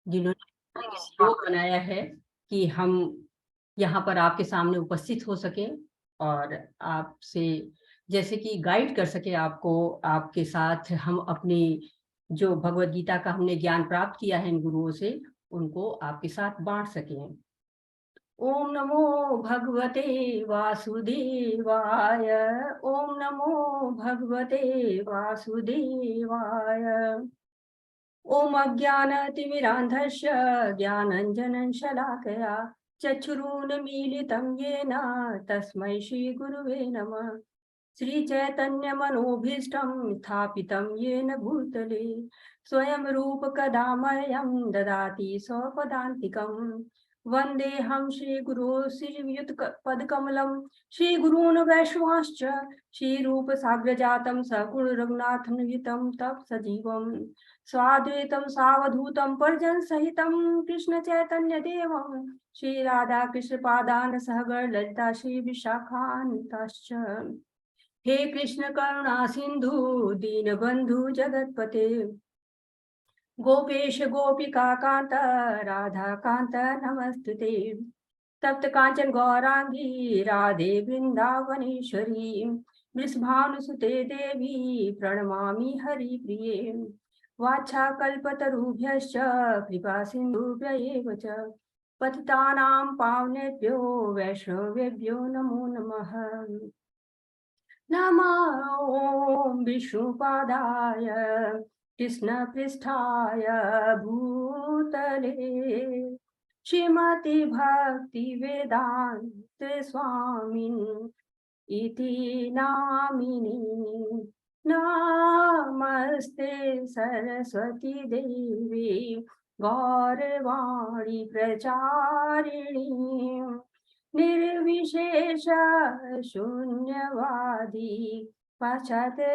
जिन्होंने इस योग बनाया है कि हम यहाँ पर आपके सामने उपस्थित हो सके और आपसे जैसे कि गाइड कर सके आपको, आपके साथ हम अपनी जो भगवत गीता का हमने ज्ञान प्राप्त किया है इन गुरुओं से, उनको आपके साथ बांट सकें। ओम नमो भगवते वासुदेवाय। ओम नमो भगवते वासुदेवाय। ओम अज्ञानतिमिरान्धस्य ज्ञानञ्जनं शलाकया चक्षुरुन्मीलितं येन तस्मै श्रीगुरुवे नमः। श्रीचैतन्यमनोभीष्टं स्थापितं येन भूतले स्वयं रूपकदा मह्यं ददाति स्वपदान्तिकम्। वन्देऽहं श्रीगुरो श्रीयुतपदकमलं श्रीगुरून् वैष्णवांश्च श्रीरूपसाग्रजातं सगुणरघुनाथनुयुतं तत्सजीवम् स्वाद्वैतं सावधूतं परिजनसहितं कृष्णचैतन्यदेवं श्रीराधाकृष्णपादान् सहगण ललिता श्रीविशाखान्विताश्च। हे कृष्ण करुणा सिंधु दीनबंधु जगतपते गोपेश गोपिका कांत राधा कांत नमस्तुते। तप्त कांचन गौरांगी राधे वृंदावनेश्वरी वृषभानुसुते देवी प्रणमामि हरिप्रिये। वाछाकल्पतरुभ्यश्च कृपा सिन्धुभ्य एव च पतितानां पावनेभ्यो वैष्णवेभ्यो नमो नमः। नमः ॐ विष्णुपादाय कृष्णपृष्ठाय भूतले श्रीमति भक्ति वेदांत स्वामिन् इति नामिनी। नमस्ते सरस्वती देवी गौरवाणी प्रचारिणी निर्विशेष शून्यवादी पाश्चात्य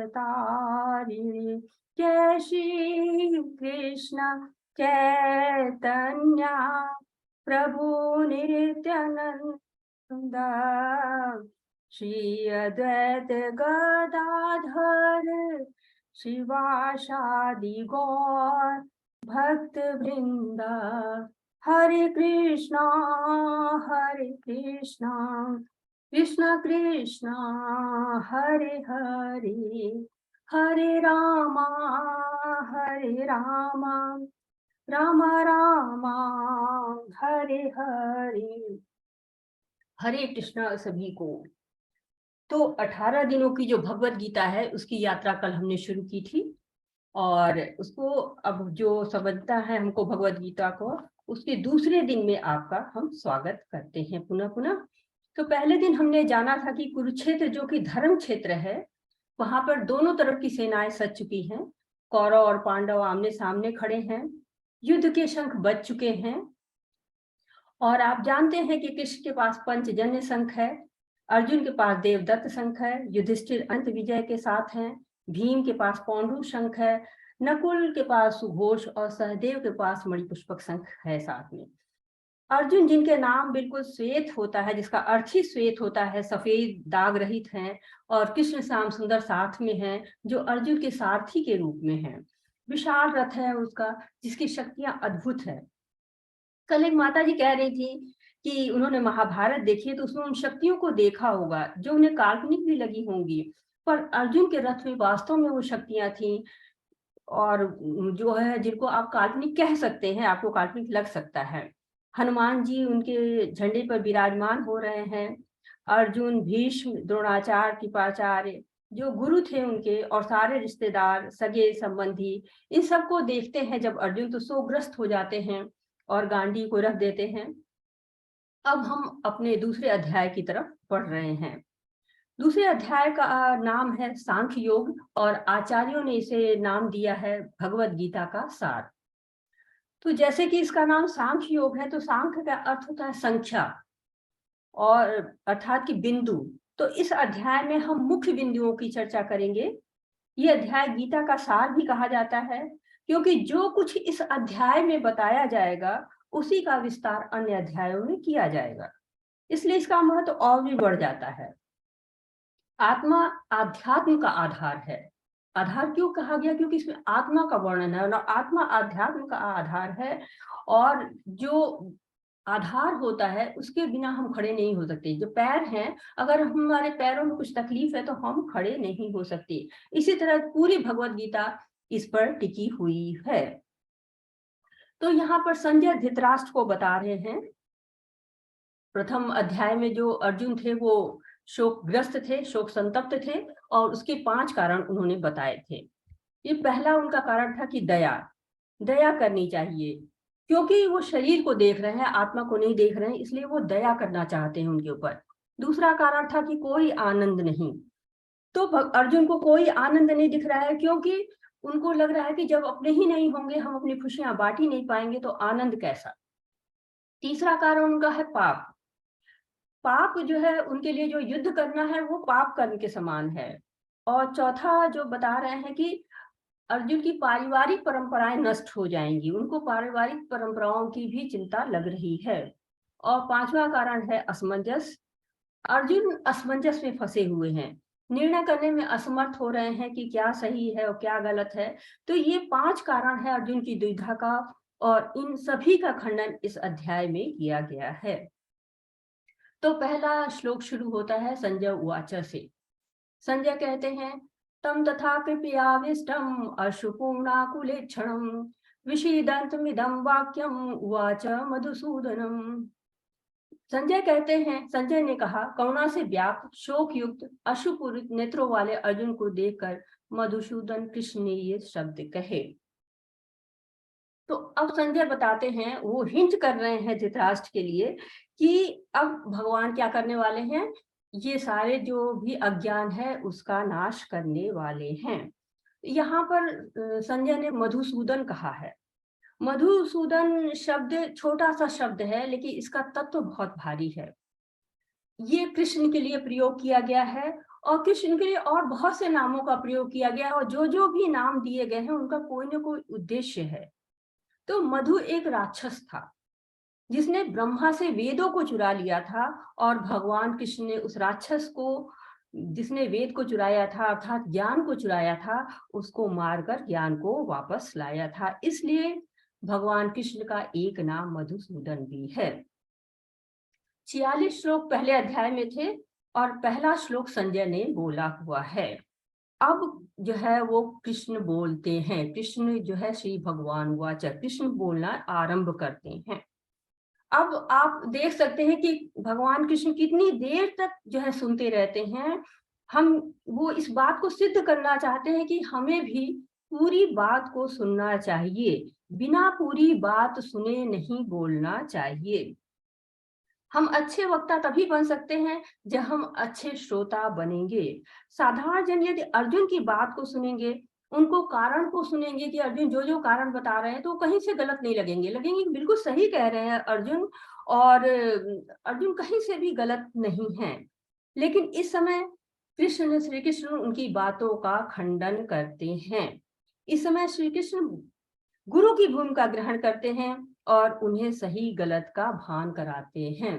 तारिणी। जय श्री कृष्ण चैतन्य प्रभु नित्यानंद श्री अद्वैत गदाधर शिवासादि गौर भक्त वृंदा। हरे कृष्णा कृष्ण कृष्णा हरे हरे हरे रामा राम राम हरे हरे। हरे कृष्णा सभी को। तो 18 दिनों की जो भगवत गीता है उसकी यात्रा कल हमने शुरू की थी और उसको अब जो समझता है हमको भगवत गीता को, उसके दूसरे दिन में आपका हम स्वागत करते हैं पुनः पुनः। तो पहले दिन हमने जाना था कि कुरुक्षेत्र जो कि धर्म क्षेत्र है, वहां पर दोनों तरफ की सेनाएं सज चुकी हैं, कौरव और पांडव आमने सामने खड़े हैं, युद्ध के शंख बज चुके हैं और आप जानते हैं कि कृष्ण के पास पंचजन्य शंख है, अर्जुन के पास देवदत्त शंख है, युधिष्ठिर अंत विजय के साथ हैं, भीम के पास पौंड्रू शंख है, नकुल के पास सुघोष और सहदेव के पास मणिपुष्पक शंख है साथ में। अर्जुन जिनके नाम बिल्कुल श्वेत होता है, जिसका अर्थ ही श्वेत होता है, सफेद दाग रहित हैं, और कृष्ण श्याम सुंदर साथ में हैं जो अर्जुन के सारथी के रूप में हैं। विशाल रथ है उसका जिसकी शक्तियां अद्भुत है। कल एक माता जी कह रही थी कि उन्होंने महाभारत देखी तो उसमें उन शक्तियों को देखा होगा जो उन्हें काल्पनिक भी लगी होंगी, पर अर्जुन के रथ में वास्तव में वो शक्तियां थी और जो है जिनको आप काल्पनिक कह सकते हैं, आपको काल्पनिक लग सकता है। हनुमान जी उनके झंडे पर विराजमान हो रहे हैं। अर्जुन, भीष्म, द्रोणाचार्य, कृपाचार्य जो गुरु थे उनके, और सारे रिश्तेदार सगे संबंधी, इन सबको देखते हैं जब अर्जुन तो शोकग्रस्त हो जाते हैं और गांडी को रख देते हैं। अब हम अपने दूसरे अध्याय की तरफ बढ़ रहे हैं। दूसरे अध्याय का नाम है सांख्य योग और आचार्यों ने इसे नाम दिया है भगवत गीता का सार। तो जैसे कि इसका नाम सांख्य योग है, तो सांख्य का अर्थ होता है संख्या और अर्थात कि बिंदु। तो इस अध्याय में हम मुख्य बिंदुओं की चर्चा करेंगे। ये अध्याय गीता का सार भी कहा जाता है क्योंकि जो कुछ इस अध्याय में बताया जाएगा उसी का विस्तार अन्य अध्यायों में किया जाएगा, इसलिए इसका महत्व और भी बढ़ जाता है। आत्मा आध्यात्म का आधार है आधार क्यों कहा गया? क्योंकि इसमें आत्मा का वर्णन है और आत्मा आध्यात्म का आधार है, और जो आधार होता है उसके बिना हम खड़े नहीं हो सकते। जो पैर हैं, अगर हमारे पैरों में कुछ तकलीफ है तो हम खड़े नहीं हो सकते। इसी तरह पूरी भगवत गीता इस पर टिकी हुई है। तो यहाँ पर संजय धृतराष्ट्र को बता रहे हैं, प्रथम अध्याय में जो अर्जुन थे वो शोकग्रस्त थे, शोक संतप्त थे, और उसके 5 कारण उन्होंने बताए थे। ये पहला उनका कारण था कि दया, दया करनी चाहिए, क्योंकि वो शरीर को देख रहे हैं, आत्मा को नहीं देख रहे हैं, इसलिए वो दया करना चाहते हैं उनके ऊपर। दूसरा कारण था कि कोई आनंद नहीं, तो अर्जुन को कोई आनंद नहीं दिख रहा है, क्योंकि उनको लग रहा है कि जब अपने ही नहीं होंगे, हम अपनी खुशियां बांट ही नहीं पाएंगे, तो आनंद कैसा। तीसरा कारण उनका है पाप। पाप जो है उनके लिए, जो युद्ध करना है वो पाप कर्म के समान है। और चौथा जो बता रहे हैं कि अर्जुन की पारिवारिक परंपराएं नष्ट हो जाएंगी, उनको पारिवारिक परंपराओं की भी चिंता लग रही है। और 5वां कारण है असमंजस। अर्जुन असमंजस में फंसे हुए हैं, निर्णय करने में असमर्थ हो रहे हैं कि क्या सही है और क्या गलत है। तो ये 5 कारण है अर्जुन की द्विधा का, और इन सभी का खंडन इस अध्याय में किया गया है। तो पहला श्लोक शुरू होता है संजय उवाच से। संजय कहते हैं, तम तथा कृपयाविष्टम अश्रुपूर्णाकुलेक्षणम विषीदन्तमिदं वाक्यम उवाच मधुसूदनम। संजय कहते हैं, संजय ने कहा, करुणा से व्याप्त शोक युक्त अश्रुपूरित नेत्रों वाले अर्जुन को देखकर मधुसूदन कृष्ण ने ये शब्द कहे। तो अब संजय बताते हैं, वो हिंट कर रहे हैं धृतराष्ट्र के लिए कि अब भगवान क्या करने वाले हैं, ये सारे जो भी अज्ञान है उसका नाश करने वाले हैं। यहाँ पर संजय ने मधुसूदन कहा है। मधुसूदन शब्द छोटा सा शब्द है, लेकिन इसका तत्व बहुत भारी है। ये कृष्ण के लिए प्रयोग किया गया है, और कृष्ण के लिए और बहुत से नामों का प्रयोग किया गया है, और जो जो भी नाम दिए गए हैं उनका कोई ना कोई उद्देश्य है। तो मधु एक राक्षस था, जिसने ब्रह्मा से वेदों को चुरा लिया था, और भगवान कृष्ण ने उस राक्षस को, जिसने वेद को चुराया था अर्थात ज्ञान को चुराया था, उसको मारकर ज्ञान को वापस लाया था। इसलिए भगवान कृष्ण का एक नाम मधुसूदन भी है। 46 श्लोक पहले अध्याय में थे, और पहला श्लोक संजय ने बोला हुआ है। अब जो है वो कृष्ण बोलते हैं, कृष्ण जो है श्री भगवान वाच, कृष्ण बोलना आरंभ करते हैं। अब आप देख सकते हैं कि भगवान कृष्ण कितनी देर तक जो है सुनते रहते हैं। हम वो इस बात को सिद्ध करना चाहते हैं कि हमें भी पूरी बात को सुनना चाहिए, बिना पूरी बात सुने नहीं बोलना चाहिए। हम अच्छे वक्ता तभी बन सकते हैं जब हम अच्छे श्रोता बनेंगे। साधारण जन यदि अर्जुन की बात को सुनेंगे, उनको कारण को सुनेंगे कि अर्जुन जो जो कारण बता रहे हैं, तो कहीं से गलत नहीं लगेंगे, लगेंगे कि बिल्कुल सही कह रहे हैं अर्जुन, और अर्जुन कहीं से भी गलत नहीं है। लेकिन इस समय कृष्ण, श्री कृष्ण उनकी बातों का खंडन करते हैं। इस समय श्री कृष्ण गुरु की भूमिका ग्रहण करते हैं और उन्हें सही गलत का भान कराते हैं।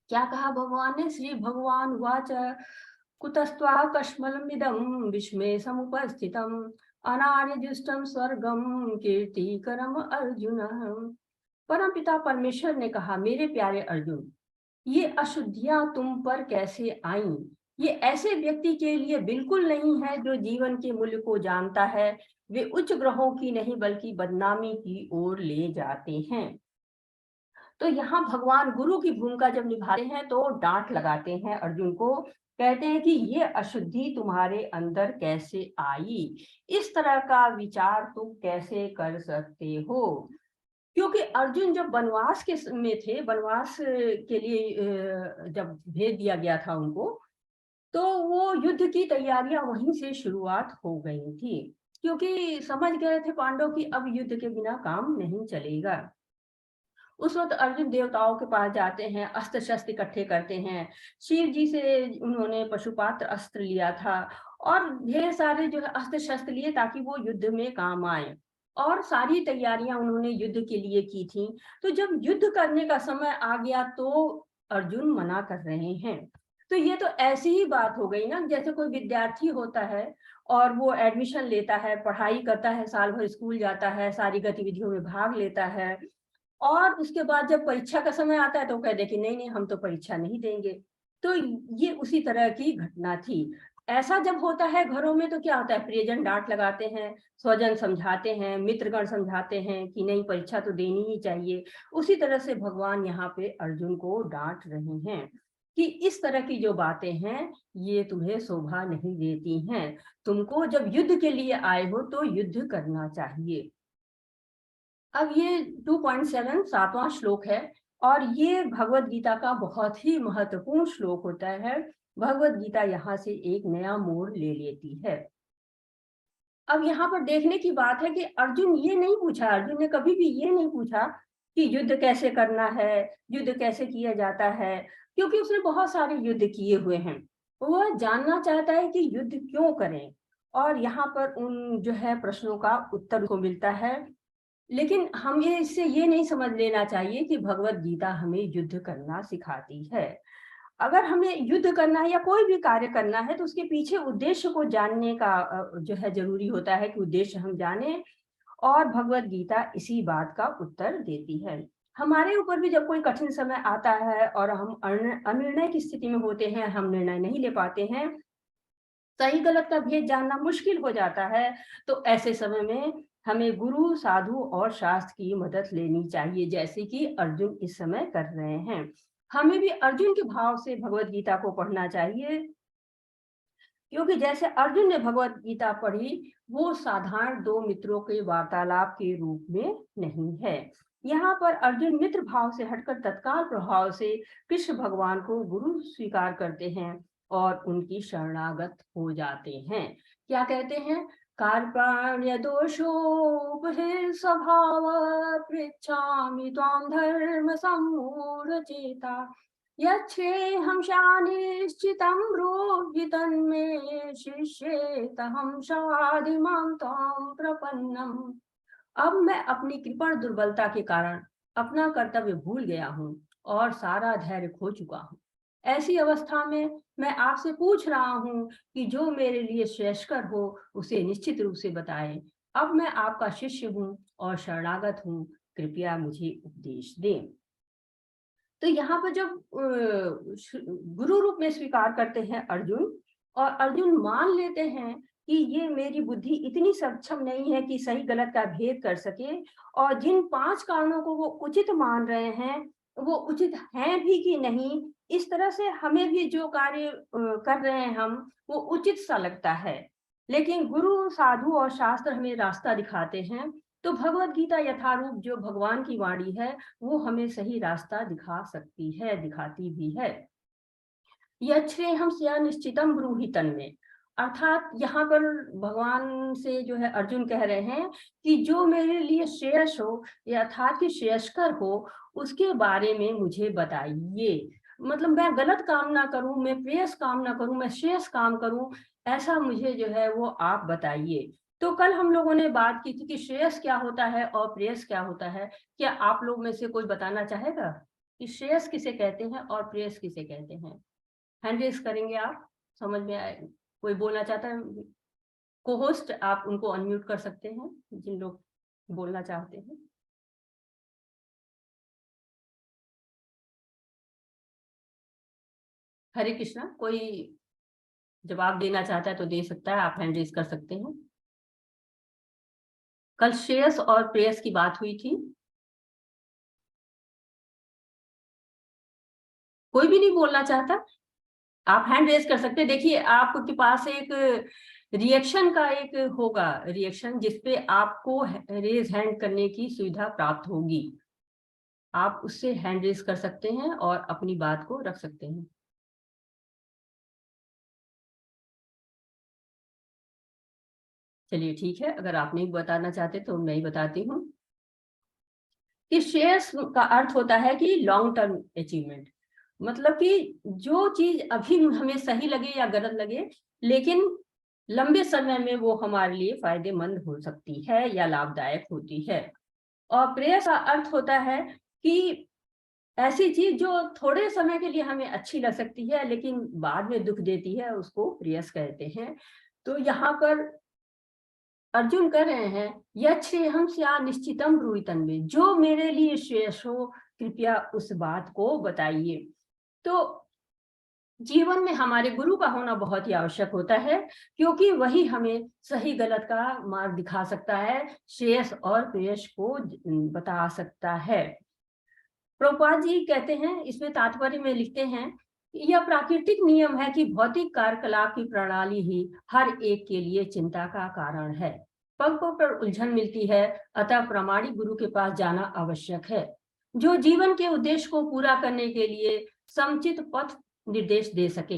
क्या कहा भगवान ने? श्री भगवान वाच, कुतस्त्वा कश्मलमिदं विस्मय समुपस्थितम् अनार्यजुष्टं स्वर्गम कीर्तिकरम अर्जुन। परमपिता परमेश्वर ने कहा, मेरे प्यारे अर्जुन, ये अशुद्धियां तुम पर कैसे आईं? ये ऐसे व्यक्ति के लिए बिल्कुल नहीं है जो जीवन के मूल्य को जानता है। वे उच्च ग्रहों की नहीं बल्कि बदनामी की ओर ले जाते हैं। तो यहाँ भगवान गुरु की भूमिका जब निभाते हैं तो डांट लगाते हैं अर्जुन को, कहते हैं कि ये अशुद्धि तुम्हारे अंदर कैसे आई, इस तरह का विचार तुम कैसे कर सकते हो। क्योंकि अर्जुन जब वनवास के में थे, वनवास के लिए जब भेज दिया गया था उनको, तो वो युद्ध की तैयारियां वहीं से शुरुआत हो गई थी, क्योंकि समझ गए थे पांडव कि अब युद्ध के बिना काम नहीं चलेगा। उस वक्त अर्जुन देवताओं के पास जाते हैं, अस्त्र शस्त्र इकट्ठे करते हैं। शिव जी से उन्होंने पशुपात्र अस्त्र लिया था, और ढेर सारे जो है अस्त्र शस्त्र लिए ताकि वो युद्ध में काम आए, और सारी तैयारियां उन्होंने युद्ध के लिए की थी। तो जब युद्ध करने का समय आ गया तो अर्जुन मना कर रहे हैं। तो ये तो ऐसी ही बात हो गई ना, जैसे कोई विद्यार्थी होता है और वो एडमिशन लेता है, पढ़ाई करता है, साल भर स्कूल जाता है, सारी गतिविधियों में भाग लेता है, और उसके बाद जब परीक्षा का समय आता है तो कह दे कि नहीं नहीं हम तो परीक्षा नहीं देंगे। तो ये उसी तरह की घटना थी। ऐसा जब होता है घरों में तो क्या होता है, प्रियजन डांट लगाते हैं, स्वजन समझाते हैं, मित्रगण समझाते हैं कि नहीं परीक्षा तो देनी ही चाहिए। उसी तरह से भगवान यहाँ पे अर्जुन को डांट रहे हैं कि इस तरह की जो बातें हैं ये तुम्हें शोभा नहीं देती हैं। तुमको जब युद्ध के लिए आए हो तो युद्ध करना चाहिए। अब ये 2.7 7वां श्लोक है और ये भगवत गीता का बहुत ही महत्वपूर्ण श्लोक होता है। भगवत गीता यहाँ से एक नया मोड़ ले लेती है। अब यहाँ पर देखने की बात है कि अर्जुन ये नहीं पूछा, अर्जुन ने कभी भी ये नहीं पूछा कि युद्ध कैसे करना है, युद्ध कैसे किया जाता है, क्योंकि उसने बहुत सारे युद्ध किए हुए हैं। वह जानना चाहता है कि युद्ध क्यों करें, और यहाँ पर उन जो है प्रश्नों का उत्तर को मिलता है। लेकिन हमें इससे ये नहीं समझ लेना चाहिए कि भगवत गीता हमें युद्ध करना सिखाती है। अगर हमें युद्ध करना है या कोई भी कार्य करना है तो उसके पीछे उद्देश्य को जानने का जो है जरूरी होता है कि उद्देश्य हम जाने, और भगवत गीता इसी बात का उत्तर देती है। हमारे ऊपर भी जब कोई कठिन समय आता है और हम अनिर्णय की स्थिति में होते हैं, हम निर्णय नहीं ले पाते हैं, सही गलत का भेद जानना मुश्किल हो जाता है, तो ऐसे समय में हमें गुरु साधु और शास्त्र की मदद लेनी चाहिए, जैसे कि अर्जुन इस समय कर रहे हैं। हमें भी अर्जुन के भाव से भगवत गीता को पढ़ना चाहिए, क्योंकि जैसे अर्जुन ने भगवत गीता पढ़ी वो साधारण दो मित्रों के वार्तालाप के रूप में नहीं है। यहाँ पर अर्जुन मित्र भाव से हटकर तत्काल प्रभाव से कृष्ण भगवान को गुरु स्वीकार करते हैं और उनकी शरणागत हो जाते हैं। क्या कहते हैं, कार्पण्य दोषोपहि स्वभाव पृच्छामि त्वां धर्म सम्मूढ़ चेता यच्छेऽहं शानिश्चितं ब्रूहि तन्मे शिष्येऽहं शाधिमां त्वां प्रपन्नम्। अब मैं अपनी कृपण दुर्बलता के कारण अपना कर्तव्य भूल गया हूँ और सारा धैर्य खो चुका हूँ। ऐसी अवस्था में मैं आपसे पूछ रहा हूँ कि जो मेरे लिए श्रेष्ठकर हो उसे निश्चित रूप से बताएं। अब मैं आपका शिष्य हूँ और शरणागत हूँ, कृपया मुझे उपदेश दें। तो यहाँ पर जब गुरु रूप में स्वीकार करते हैं अर्जुन, और अर्जुन मान लेते हैं कि ये मेरी बुद्धि इतनी सक्षम नहीं है कि सही गलत का भेद कर सके, और जिन 5 कारणों को वो उचित मान रहे हैं वो उचित हैं भी कि नहीं, इस तरह से हमें भी जो कार्य कर रहे हैं हम वो उचित सा लगता है। लेकिन गुरु साधु और शास्त्र हमें रास्ता दिखाते हैं। तो भगवत गीता यथारूप जो भगवान की वाणी है वो हमें सही रास्ता दिखा सकती है, दिखाती भी है। यच्छ्रेयहं निश्चितम ब्रूहि तन्मे, अर्थात यहाँ पर भगवान से जो है अर्जुन कह रहे हैं कि जो मेरे लिए श्रेयस हो, अर्थात कि श्रेयस्कर हो, उसके बारे में मुझे बताइए। मतलब मैं गलत काम ना करूं, मैं प्रेयस काम ना करूं, मैं श्रेयस काम करूं, ऐसा मुझे जो है वो आप बताइए। तो कल हम लोगों ने बात की थी कि श्रेयस क्या होता है और प्रेयस क्या होता है। क्या आप लोग में से कोई बताना चाहेगा कि श्रेयस किसे कहते हैं और प्रेयस किसे कहते हैं? हैंड रेज करेंगे आप, समझ में आए? कोई बोलना चाहता है? को होस्ट आप उनको अनम्यूट कर सकते हैं जिन लोग बोलना चाहते हैं। हरे कृष्णा, कोई जवाब देना चाहता है तो दे सकता है, आप हैंड रेज कर सकते हैं। कल श्रेयस और प्रेयस की बात हुई थी। कोई भी नहीं बोलना चाहता? आप हैंड रेज कर सकते हैं। देखिए आपके पास एक रिएक्शन का एक होगा, रिएक्शन जिसपे आपको रेज हैंड करने की सुविधा प्राप्त होगी। आप उससे हैंड रेज कर सकते हैं और अपनी बात को रख सकते हैं। चलिए ठीक है, अगर आप नहीं बताना चाहते तो मैं ही बताती हूँ कि श्रेयस का अर्थ होता है कि लॉन्ग टर्म अचीवमेंट, मतलब कि जो चीज अभी हमें सही लगे या गलत लगे, लेकिन लंबे समय में वो हमारे लिए फायदेमंद हो सकती है या लाभदायक होती है। और प्रेयस का अर्थ होता है कि ऐसी चीज जो थोड़े समय के लिए हमें अच्छी लग सकती है लेकिन बाद में दुख देती है, उसको प्रियस कहते हैं। तो यहाँ पर अर्जुन कह रहे हैं, यच्छ्रेयहं स्यात् निश्चितं ब्रूहि तन्मे, जो मेरे लिए श्रेयस हो कृपया उस बात को बताइए। तो जीवन में हमारे गुरु का होना बहुत ही आवश्यक होता है, क्योंकि वही हमें सही गलत का मार्ग दिखा सकता है, श्रेयस और प्रेयस को बता सकता है। प्रभुपाद जी कहते हैं, इसमें तात्पर्य में लिखते हैं, यह प्राकृतिक नियम है कि भौतिक कार्यकलाप की प्रणाली ही हर एक के लिए चिंता का कारण है। पग पग पर उलझन मिलती है, अतः प्रामाणिक गुरु के पास जाना आवश्यक है, जो जीवन के उद्देश्य को पूरा करने के लिए समुचित पथ निर्देश दे सके।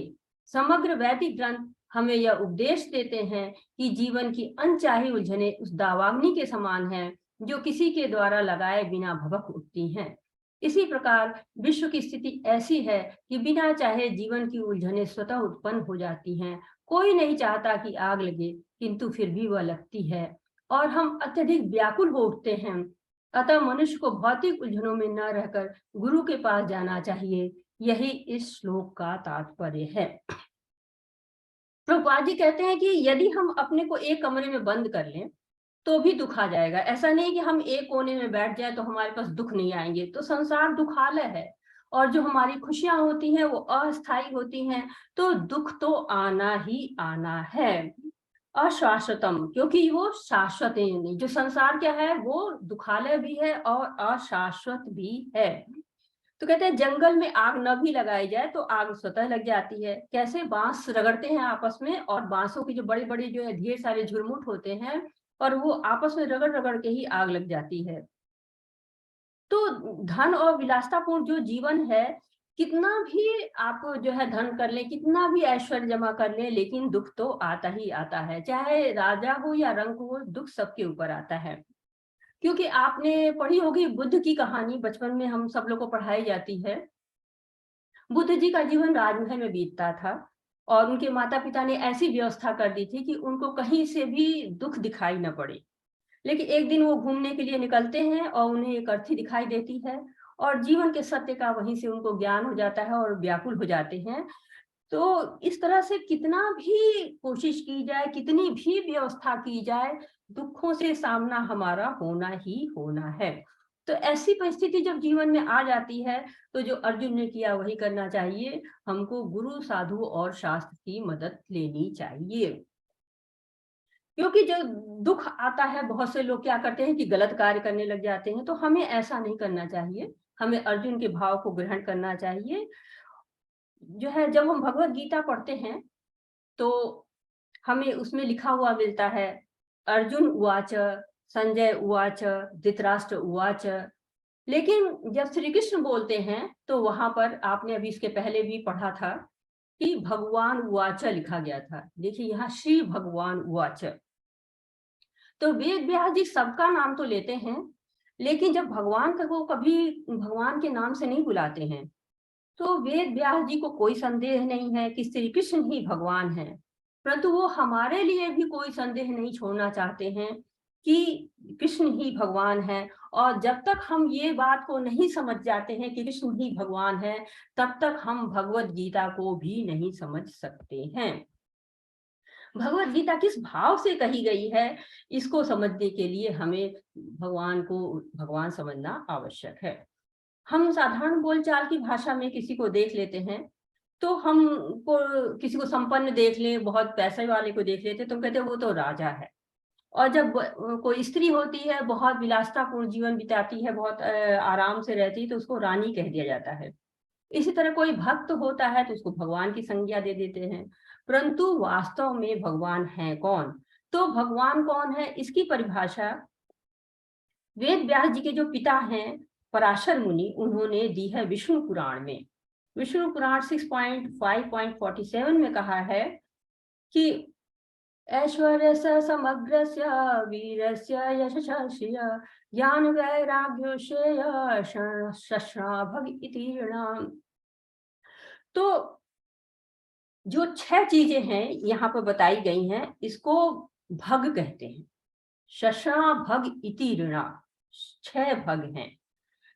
समग्र वैदिक ग्रंथ हमें यह उपदेश देते हैं कि जीवन की अनचाही उलझने उस दावाग्नि के समान है जो किसी के द्वारा लगाए बिना भभक उठती हैं। इसी प्रकार विश्व की स्थिति ऐसी है कि बिना चाहे जीवन की उलझने स्वतः उत्पन्न हो जाती हैं। कोई नहीं चाहता कि आग लगे, किंतु फिर भी वह लगती है और हम अत्यधिक व्याकुल हो उठते हैं। अतः मनुष्य को भौतिक उलझनों में न रहकर गुरु के पास जाना चाहिए। यही इस श्लोक का तात्पर्य है। प्रभुपाद जी कहते हैं कि यदि हम अपने को एक कमरे में बंद कर लें तो भी दुख आ जाएगा। ऐसा नहीं कि हम एक कोने में बैठ जाए तो हमारे पास दुख नहीं आएंगे। तो संसार दुखालय है और जो हमारी खुशियां होती हैं वो अस्थायी होती हैं, तो दुख तो आना ही आना है। अशाश्वतम, क्योंकि वो शाश्वत नहीं। जो संसार क्या है, वो दुखालय भी है और अशाश्वत भी है। तो कहते हैं जंगल में आग न भी लगाई जाए तो आग स्वतः लग जाती है। कैसे बांस रगड़ते हैं आपस में, और बांसों की जो बड़े बड़े जो है ढेर सारे झुरमुट होते हैं और वो आपस में रगड़ रगड़ के ही आग लग जाती है। तो धन और विलासतापूर्ण जो जीवन है, कितना भी आप जो है धन कर ले, कितना भी ऐश्वर्य जमा कर ले, लेकिन दुख तो आता ही आता है। चाहे राजा हो या रंक हो, दुख सबके ऊपर आता है। क्योंकि आपने पढ़ी होगी बुद्ध की कहानी, बचपन में हम सब लोग को पढ़ाई जाती है। बुद्ध जी का जीवन राजमहल में बीतता था और उनके माता पिता ने ऐसी व्यवस्था कर दी थी कि उनको कहीं से भी दुख दिखाई न पड़े। लेकिन एक दिन वो घूमने के लिए निकलते हैं और उन्हें एक अर्थी दिखाई देती है और जीवन के सत्य का वहीं से उनको ज्ञान हो जाता है और व्याकुल हो जाते हैं। तो इस तरह से कितना भी कोशिश की जाए, कितनी भी व्यवस्था की जाए, दुखों से सामना हमारा होना ही होना है। तो ऐसी परिस्थिति जब जीवन में आ जाती है, तो जो अर्जुन ने किया वही करना चाहिए। हमको गुरु, साधु और शास्त्र की मदद लेनी चाहिए। क्योंकि जब दुख आता है, बहुत से लोग क्या करते हैं कि गलत कार्य करने लग जाते हैं। तो हमें ऐसा नहीं करना चाहिए, हमें अर्जुन के भाव को ग्रहण करना चाहिए। जो है, जब हम भगवत गीता पढ़ते हैं तो हमें उसमें लिखा हुआ मिलता है, अर्जुन उवाच, संजय उवाच, धृतराष्ट्र उवाच। लेकिन जब श्री कृष्ण बोलते हैं तो वहां पर आपने अभी इसके पहले भी पढ़ा था कि भगवान उवाच लिखा गया था। देखिए यहाँ श्री भगवान उवाच। तो वेद व्यास जी सबका नाम तो लेते हैं, लेकिन जब भगवान को कभी भगवान के नाम से नहीं बुलाते हैं। तो वेद व्यास जी को कोई संदेह नहीं है कि श्री कृष्ण ही भगवान है, परंतु वो हमारे लिए भी कोई संदेह नहीं छोड़ना चाहते हैं कि कृष्ण ही भगवान है। और जब तक हम ये बात को नहीं समझ जाते हैं कि कृष्ण ही भगवान है, तब तक हम भगवत गीता को भी नहीं समझ सकते हैं। भगवत गीता किस भाव से कही गई है, इसको समझने के लिए हमें भगवान को भगवान समझना आवश्यक है। हम साधारण बोलचाल की भाषा में किसी को देख लेते हैं, तो हम को किसी को संपन्न देख ले, बहुत पैसे वाले को देख लेते तो कहते हैं वो तो राजा है। और जब कोई स्त्री होती है, बहुत विलासतापूर्ण जीवन बिताती है, बहुत आराम से रहती है, तो उसको रानी कह दिया जाता है। इसी तरह कोई भक्त होता है तो उसको भगवान की संज्ञा दे देते हैं। परंतु वास्तव में भगवान है कौन? तो भगवान कौन है, इसकी परिभाषा वेद व्यास जी के जो पिता हैं पराशर मुनि, उन्होंने दी है विष्णु पुराण में। विष्णु पुराण 6.5.47 में कहा है कि ऐश्वर्यस्य समग्रस्य वीरस्य यशस्य ज्ञान वैराग्यो श्रेय शस्त्राभग इति ऋणाम। तो जो 6 चीजें हैं यहाँ पर बताई गई हैं, इसको भग कहते हैं। शस्त्राभग इति ऋणा, 6 भग हैं।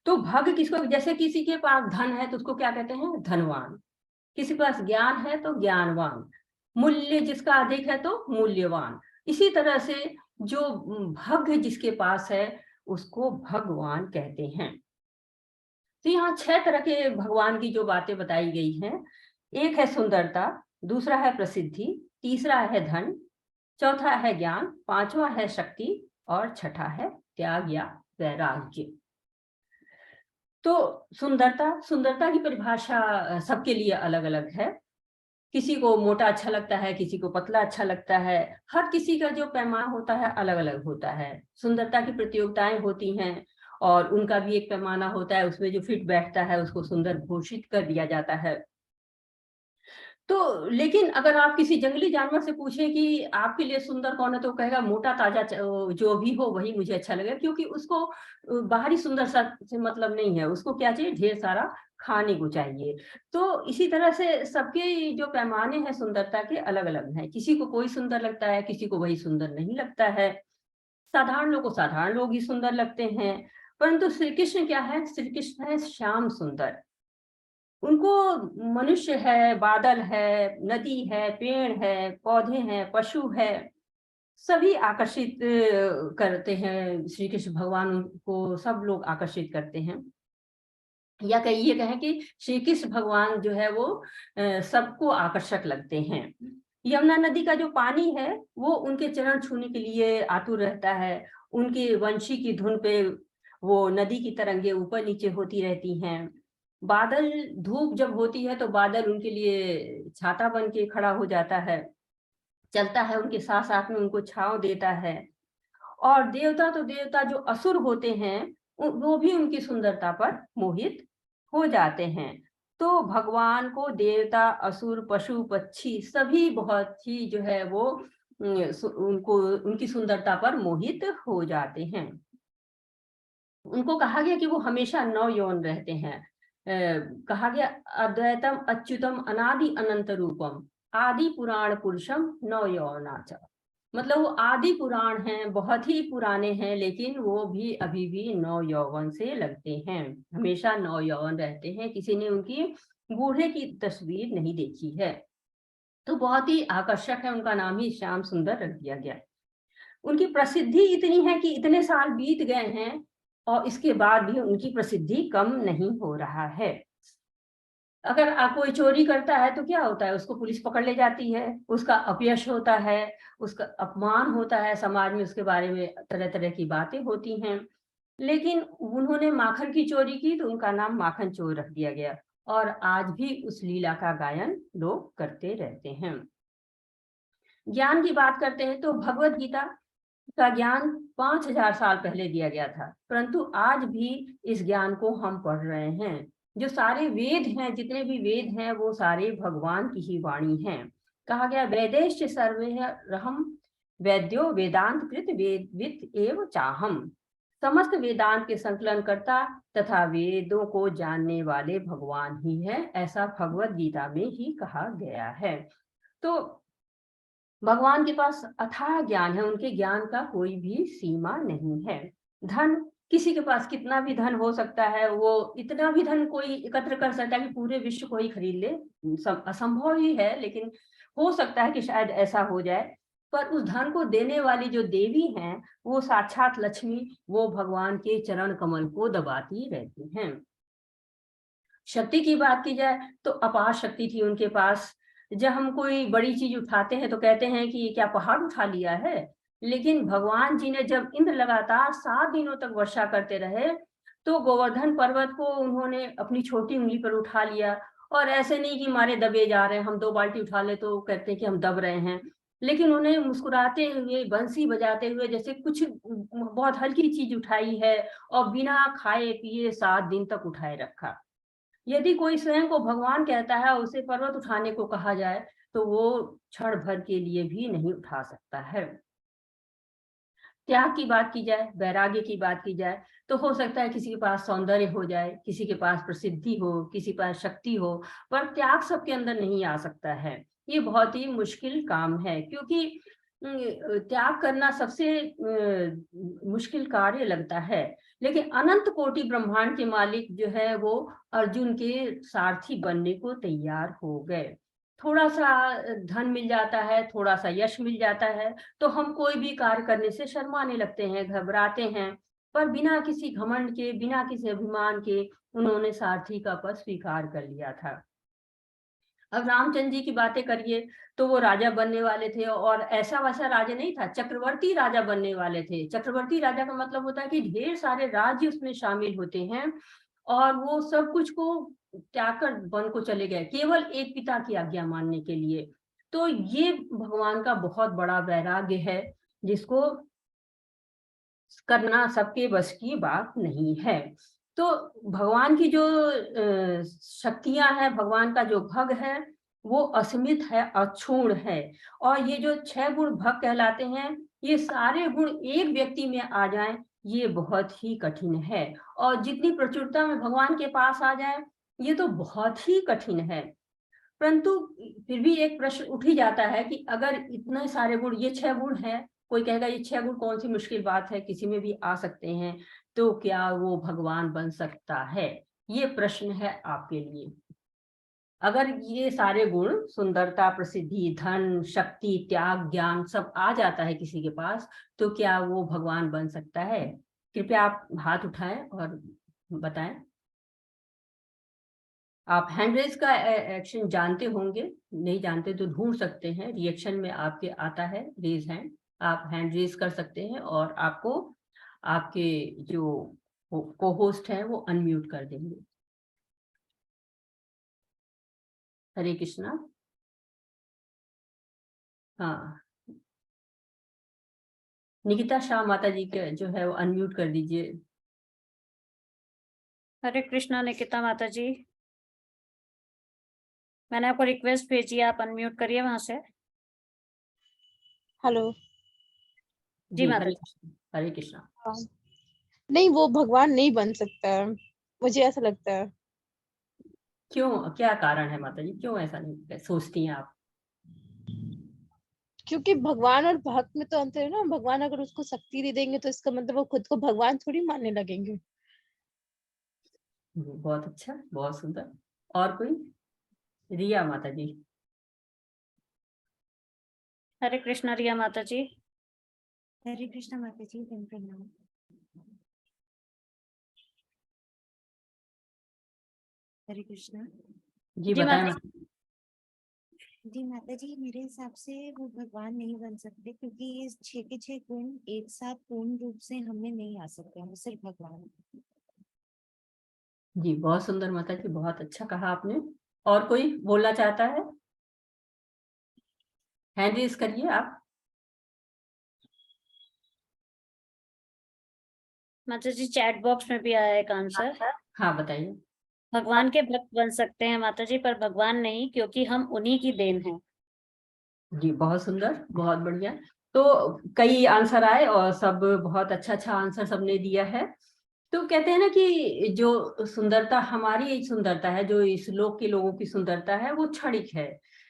तो भग किसको, जैसे किसी के पास धन है तो उसको क्या कहते हैं, धनवान। किसी के पास ज्ञान है तो ज्ञानवान। मूल्य जिसका अधिक है तो मूल्यवान। इसी तरह से जो भग जिसके पास है उसको भगवान कहते हैं। तो यहाँ 6 तरह के भगवान की जो बातें बताई गई हैं, एक है सुंदरता, दूसरा है प्रसिद्धि, तीसरा है धन, चौथा है ज्ञान, पांचवा है शक्ति और छठा है त्याग या वैराग्य। तो सुंदरता की परिभाषा सबके लिए अलग अलग है। किसी को मोटा अच्छा लगता है, किसी को पतला अच्छा लगता है। हर किसी का जो पैमाना होता है अलग अलग होता है। सुंदरता की प्रतियोगिताएं होती हैं और उनका भी एक पैमाना होता है, उसमें जो फिट बैठता है उसको सुंदर घोषित कर दिया जाता है। तो लेकिन अगर आप किसी जंगली जानवर से पूछें कि आपके लिए सुंदर कौन है, तो कहेगा मोटा ताजा जो भी हो वही मुझे अच्छा लगेगा, क्योंकि उसको बाहरी सुंदरता से मतलब नहीं है, उसको क्या चाहिए, ढेर सारा खाने को चाहिए। तो इसी तरह से सबके जो पैमाने हैं सुंदरता के अलग अलग हैं। किसी को कोई सुंदर लगता है, किसी को वही सुंदर नहीं लगता है। साधारण लोग को साधारण लोग ही सुंदर लगते हैं। परंतु श्री कृष्ण क्या है, श्री कृष्ण है श्याम सुंदर। उनको मनुष्य है, बादल है, नदी है, पेड़ है, पौधे हैं, पशु है, सभी आकर्षित करते हैं। श्री कृष्ण भगवान को सब लोग आकर्षित करते हैं। या ये कहें कि श्री कृष्ण भगवान जो है वो सबको आकर्षक लगते हैं। यमुना नदी का जो पानी है वो उनके चरण छूने के लिए आतुर रहता है। उनकी वंशी की धुन पे वो नदी की तरंगे ऊपर नीचे होती रहती हैं। बादल, धूप जब होती है तो बादल उनके लिए छाता बन के खड़ा हो जाता है, चलता है उनके साथ साथ में, उनको छांव देता है। और देवता तो देवता, जो असुर होते हैं वो भी उनकी सुंदरता पर मोहित हो जाते हैं। तो भगवान को देवता, असुर, पशु, पक्षी सभी बहुत ही जो है वो उनको उनकी सुंदरता पर मोहित हो जाते हैं। उनको कहा गया कि वो हमेशा नव यौन रहते हैं। कहा गया अद्वैतम अच्युतम अनादि अनंत रूपम आदि पुराण पुरुषम नव यौनाच। मतलब वो आदि पुराण हैं, बहुत ही पुराने हैं, लेकिन वो भी अभी भी नव यौवन से लगते हैं, हमेशा नव यौवन रहते हैं। किसी ने उनकी बूढ़े की तस्वीर नहीं देखी है। तो बहुत ही आकर्षक है, उनका नाम ही श्याम सुंदर रख दिया गया। उनकी प्रसिद्धि इतनी है कि इतने साल बीत गए हैं और इसके बाद भी उनकी प्रसिद्धि कम नहीं हो रहा है। अगर कोई चोरी करता है तो क्या होता है, उसको पुलिस पकड़ ले जाती है, उसका अपयश होता है, उसका अपमान होता है, समाज में उसके बारे में तरह तरह की बातें होती हैं। लेकिन उन्होंने माखन की चोरी की तो उनका नाम माखन चोर रख दिया गया और आज भी उस लीला का गायन लोग करते रहते हैं। ज्ञान की बात करते हैं तो भगवत गीता का ज्ञान 5000 साल पहले दिया गया था, परंतु आज भी इस ज्ञान को हम पढ़ रहे हैं। जो सारे वेद हैं, जितने भी वेद हैं, वो सारे भगवान की ही वाणी हैं। कहा गया वेदेश्च सर्वे रहम वैद्यो वेदांत कृत वेदवित एव चाहम। समस्त वेदांत के संकलन करता तथा वेदों को जानने वाले भगवान ही है, ऐसा भगवत गीता में ही कहा गया है। तो भगवान के पास अथाह ज्ञान है, उनके ज्ञान का कोई भी सीमा नहीं है। धन, किसी के पास कितना भी धन हो सकता है, वो इतना भी धन कोई एकत्र कर सकता है कि पूरे विश्व को ही खरीद ले, असंभव ही है, लेकिन हो सकता है कि शायद ऐसा हो जाए। पर उस धन को देने वाली जो देवी हैं वो साक्षात लक्ष्मी, वो भगवान के चरण कमल को दबाती रहती हैं। शक्ति की बात की जाए तो अपार शक्ति थी उनके पास। जब हम कोई बड़ी चीज उठाते हैं तो कहते हैं कि क्या पहाड़ उठा लिया है, लेकिन भगवान जी ने जब इंद्र लगातार 7 दिनों तक वर्षा करते रहे तो गोवर्धन पर्वत को उन्होंने अपनी छोटी उंगली पर उठा लिया। और ऐसे नहीं कि मारे दबे जा रहे हैं, हम 2 बाल्टी उठा ले तो कहते हैं कि हम दब रहे हैं, लेकिन उन्हें मुस्कुराते हुए, बंसी बजाते हुए, जैसे कुछ बहुत हल्की चीज उठाई है और बिना खाए पिए 7 दिन तक उठाए रखा। यदि कोई स्वयं को भगवान कहता है, उसे पर्वत उठाने को कहा जाए तो वो क्षण भर के लिए भी नहीं उठा सकता है। त्याग की बात की जाए, वैराग्य की बात की जाए तो हो सकता है किसी के पास सौंदर्य हो जाए, किसी के पास प्रसिद्धि हो, किसी के पास शक्ति हो, पर त्याग सबके अंदर नहीं आ सकता है। ये बहुत ही मुश्किल काम है, क्योंकि त्याग करना सबसे मुश्किल कार्य लगता है। लेकिन अनंत कोटि ब्रह्मांड के मालिक जो है वो अर्जुन के सारथी बनने को तैयार हो गए। थोड़ा सा धन मिल जाता है, थोड़ा सा यश मिल जाता है, तो हम कोई भी कार्य करने से शर्माने लगते हैं, घबराते हैं। पर बिना किसी घमंड के, बिना किसी अभिमान के उन्होंने सारथी का पद स्वीकार कर लिया था। अब रामचंद्र जी की बातें करिए तो वो राजा बनने वाले थे, और ऐसा वैसा राजा नहीं था, चक्रवर्ती राजा बनने वाले थे। चक्रवर्ती राजा का मतलब होता है कि ढेर सारे राज्य उसमें शामिल होते हैं, और वो सब कुछ को त्याग कर वन को चले गए केवल एक पिता की आज्ञा मानने के लिए। तो ये भगवान का बहुत बड़ा वैराग्य है, जिसको करना सबके बस की बात नहीं है। तो भगवान की जो शक्तियां हैं, भगवान का जो भग है वो असीमित है, अक्षुण्ण है। और ये जो 6 गुण भग कहलाते हैं, ये सारे गुण एक व्यक्ति में आ जाएं, ये बहुत ही कठिन है। और जितनी प्रचुरता में भगवान के पास आ जाए, ये तो बहुत ही कठिन है। परंतु फिर भी एक प्रश्न उठ ही जाता है कि अगर इतने सारे गुण, ये 6 गुण है, कोई कहेगा ये 6 गुण कौन सी मुश्किल बात है, किसी में भी आ सकते हैं, तो क्या वो भगवान बन सकता है? ये प्रश्न है आपके लिए। अगर ये सारे गुण, सुंदरता, प्रसिद्धि, धन, शक्ति, त्याग, ज्ञान सब आ जाता है किसी के पास, तो क्या वो भगवान बन सकता है? कृपया आप हाथ उठाएं और बताएं। आप हैंड रेज का एक्शन जानते होंगे, नहीं जानते तो ढूंढ सकते हैं, रिएक्शन में आपके आता है रेज हैंड। आप हैंड रेज कर सकते हैं और आपको आपके जो को होस्ट है वो अनम्यूट कर देंगे। हरे कृष्णा। हाँ, निकिता शाह माता जी के जो है वो अनम्यूट कर दीजिए। हरे कृष्णा निकिता माता जी, मैंने आपको रिक्वेस्ट भेजी है, आप अनम्यूट करिए वहां से। हेलो जी माता हरे जी। कृष्णा, हरे कृष्णा। नहीं, वो भगवान नहीं बन सकता है, मुझे ऐसा लगता है। क्यों, क्या कारण है माता जी, क्यों ऐसा नहीं सोचती हैं आप? क्योंकि भगवान और भक्त में तो अंतर है ना। भगवान अगर उसको शक्ति दे देंगे तो इसका मतलब वो खुद को भगवान थोड़ी मानने लगेंगे। बहुत अच्छा, बहुत सुंदर। और कोई? रिया माता जी। हरे कृष्णा रिया माता जी। हरे कृष्णा माता जी, प्रणाम। हरे कृष्णा जी जी बताएं। माता जी। माता जी, मेरे हिसाब से वो भगवान नहीं बन सकते, क्योंकि ये 6 के 6 गुण एक साथ पूर्ण रूप से हमें नहीं आ सकते, हम सिर्फ भगवान। जी बहुत सुंदर माता जी, बहुत अच्छा कहा आपने। और कोई बोलना चाहता है? हैंड रेज करिए आप। माता जी, चैट बॉक्स में भी आया एक आंसर। हाँ बताइए। भगवान के भक्त बन सकते हैं माता जी, पर भगवान नहीं, क्योंकि हम उन्हीं की देन हैं। जी बहुत सुंदर, बहुत बढ़िया। तो कई आंसर आए और सब बहुत अच्छा अच्छा आंसर सबने दिया है। तो कहते हैं ना कि जो सुंदरता, हमारी सुंदरता है, जो इस लोक के लोगों की सुंदरता है, वो क्षणिक है।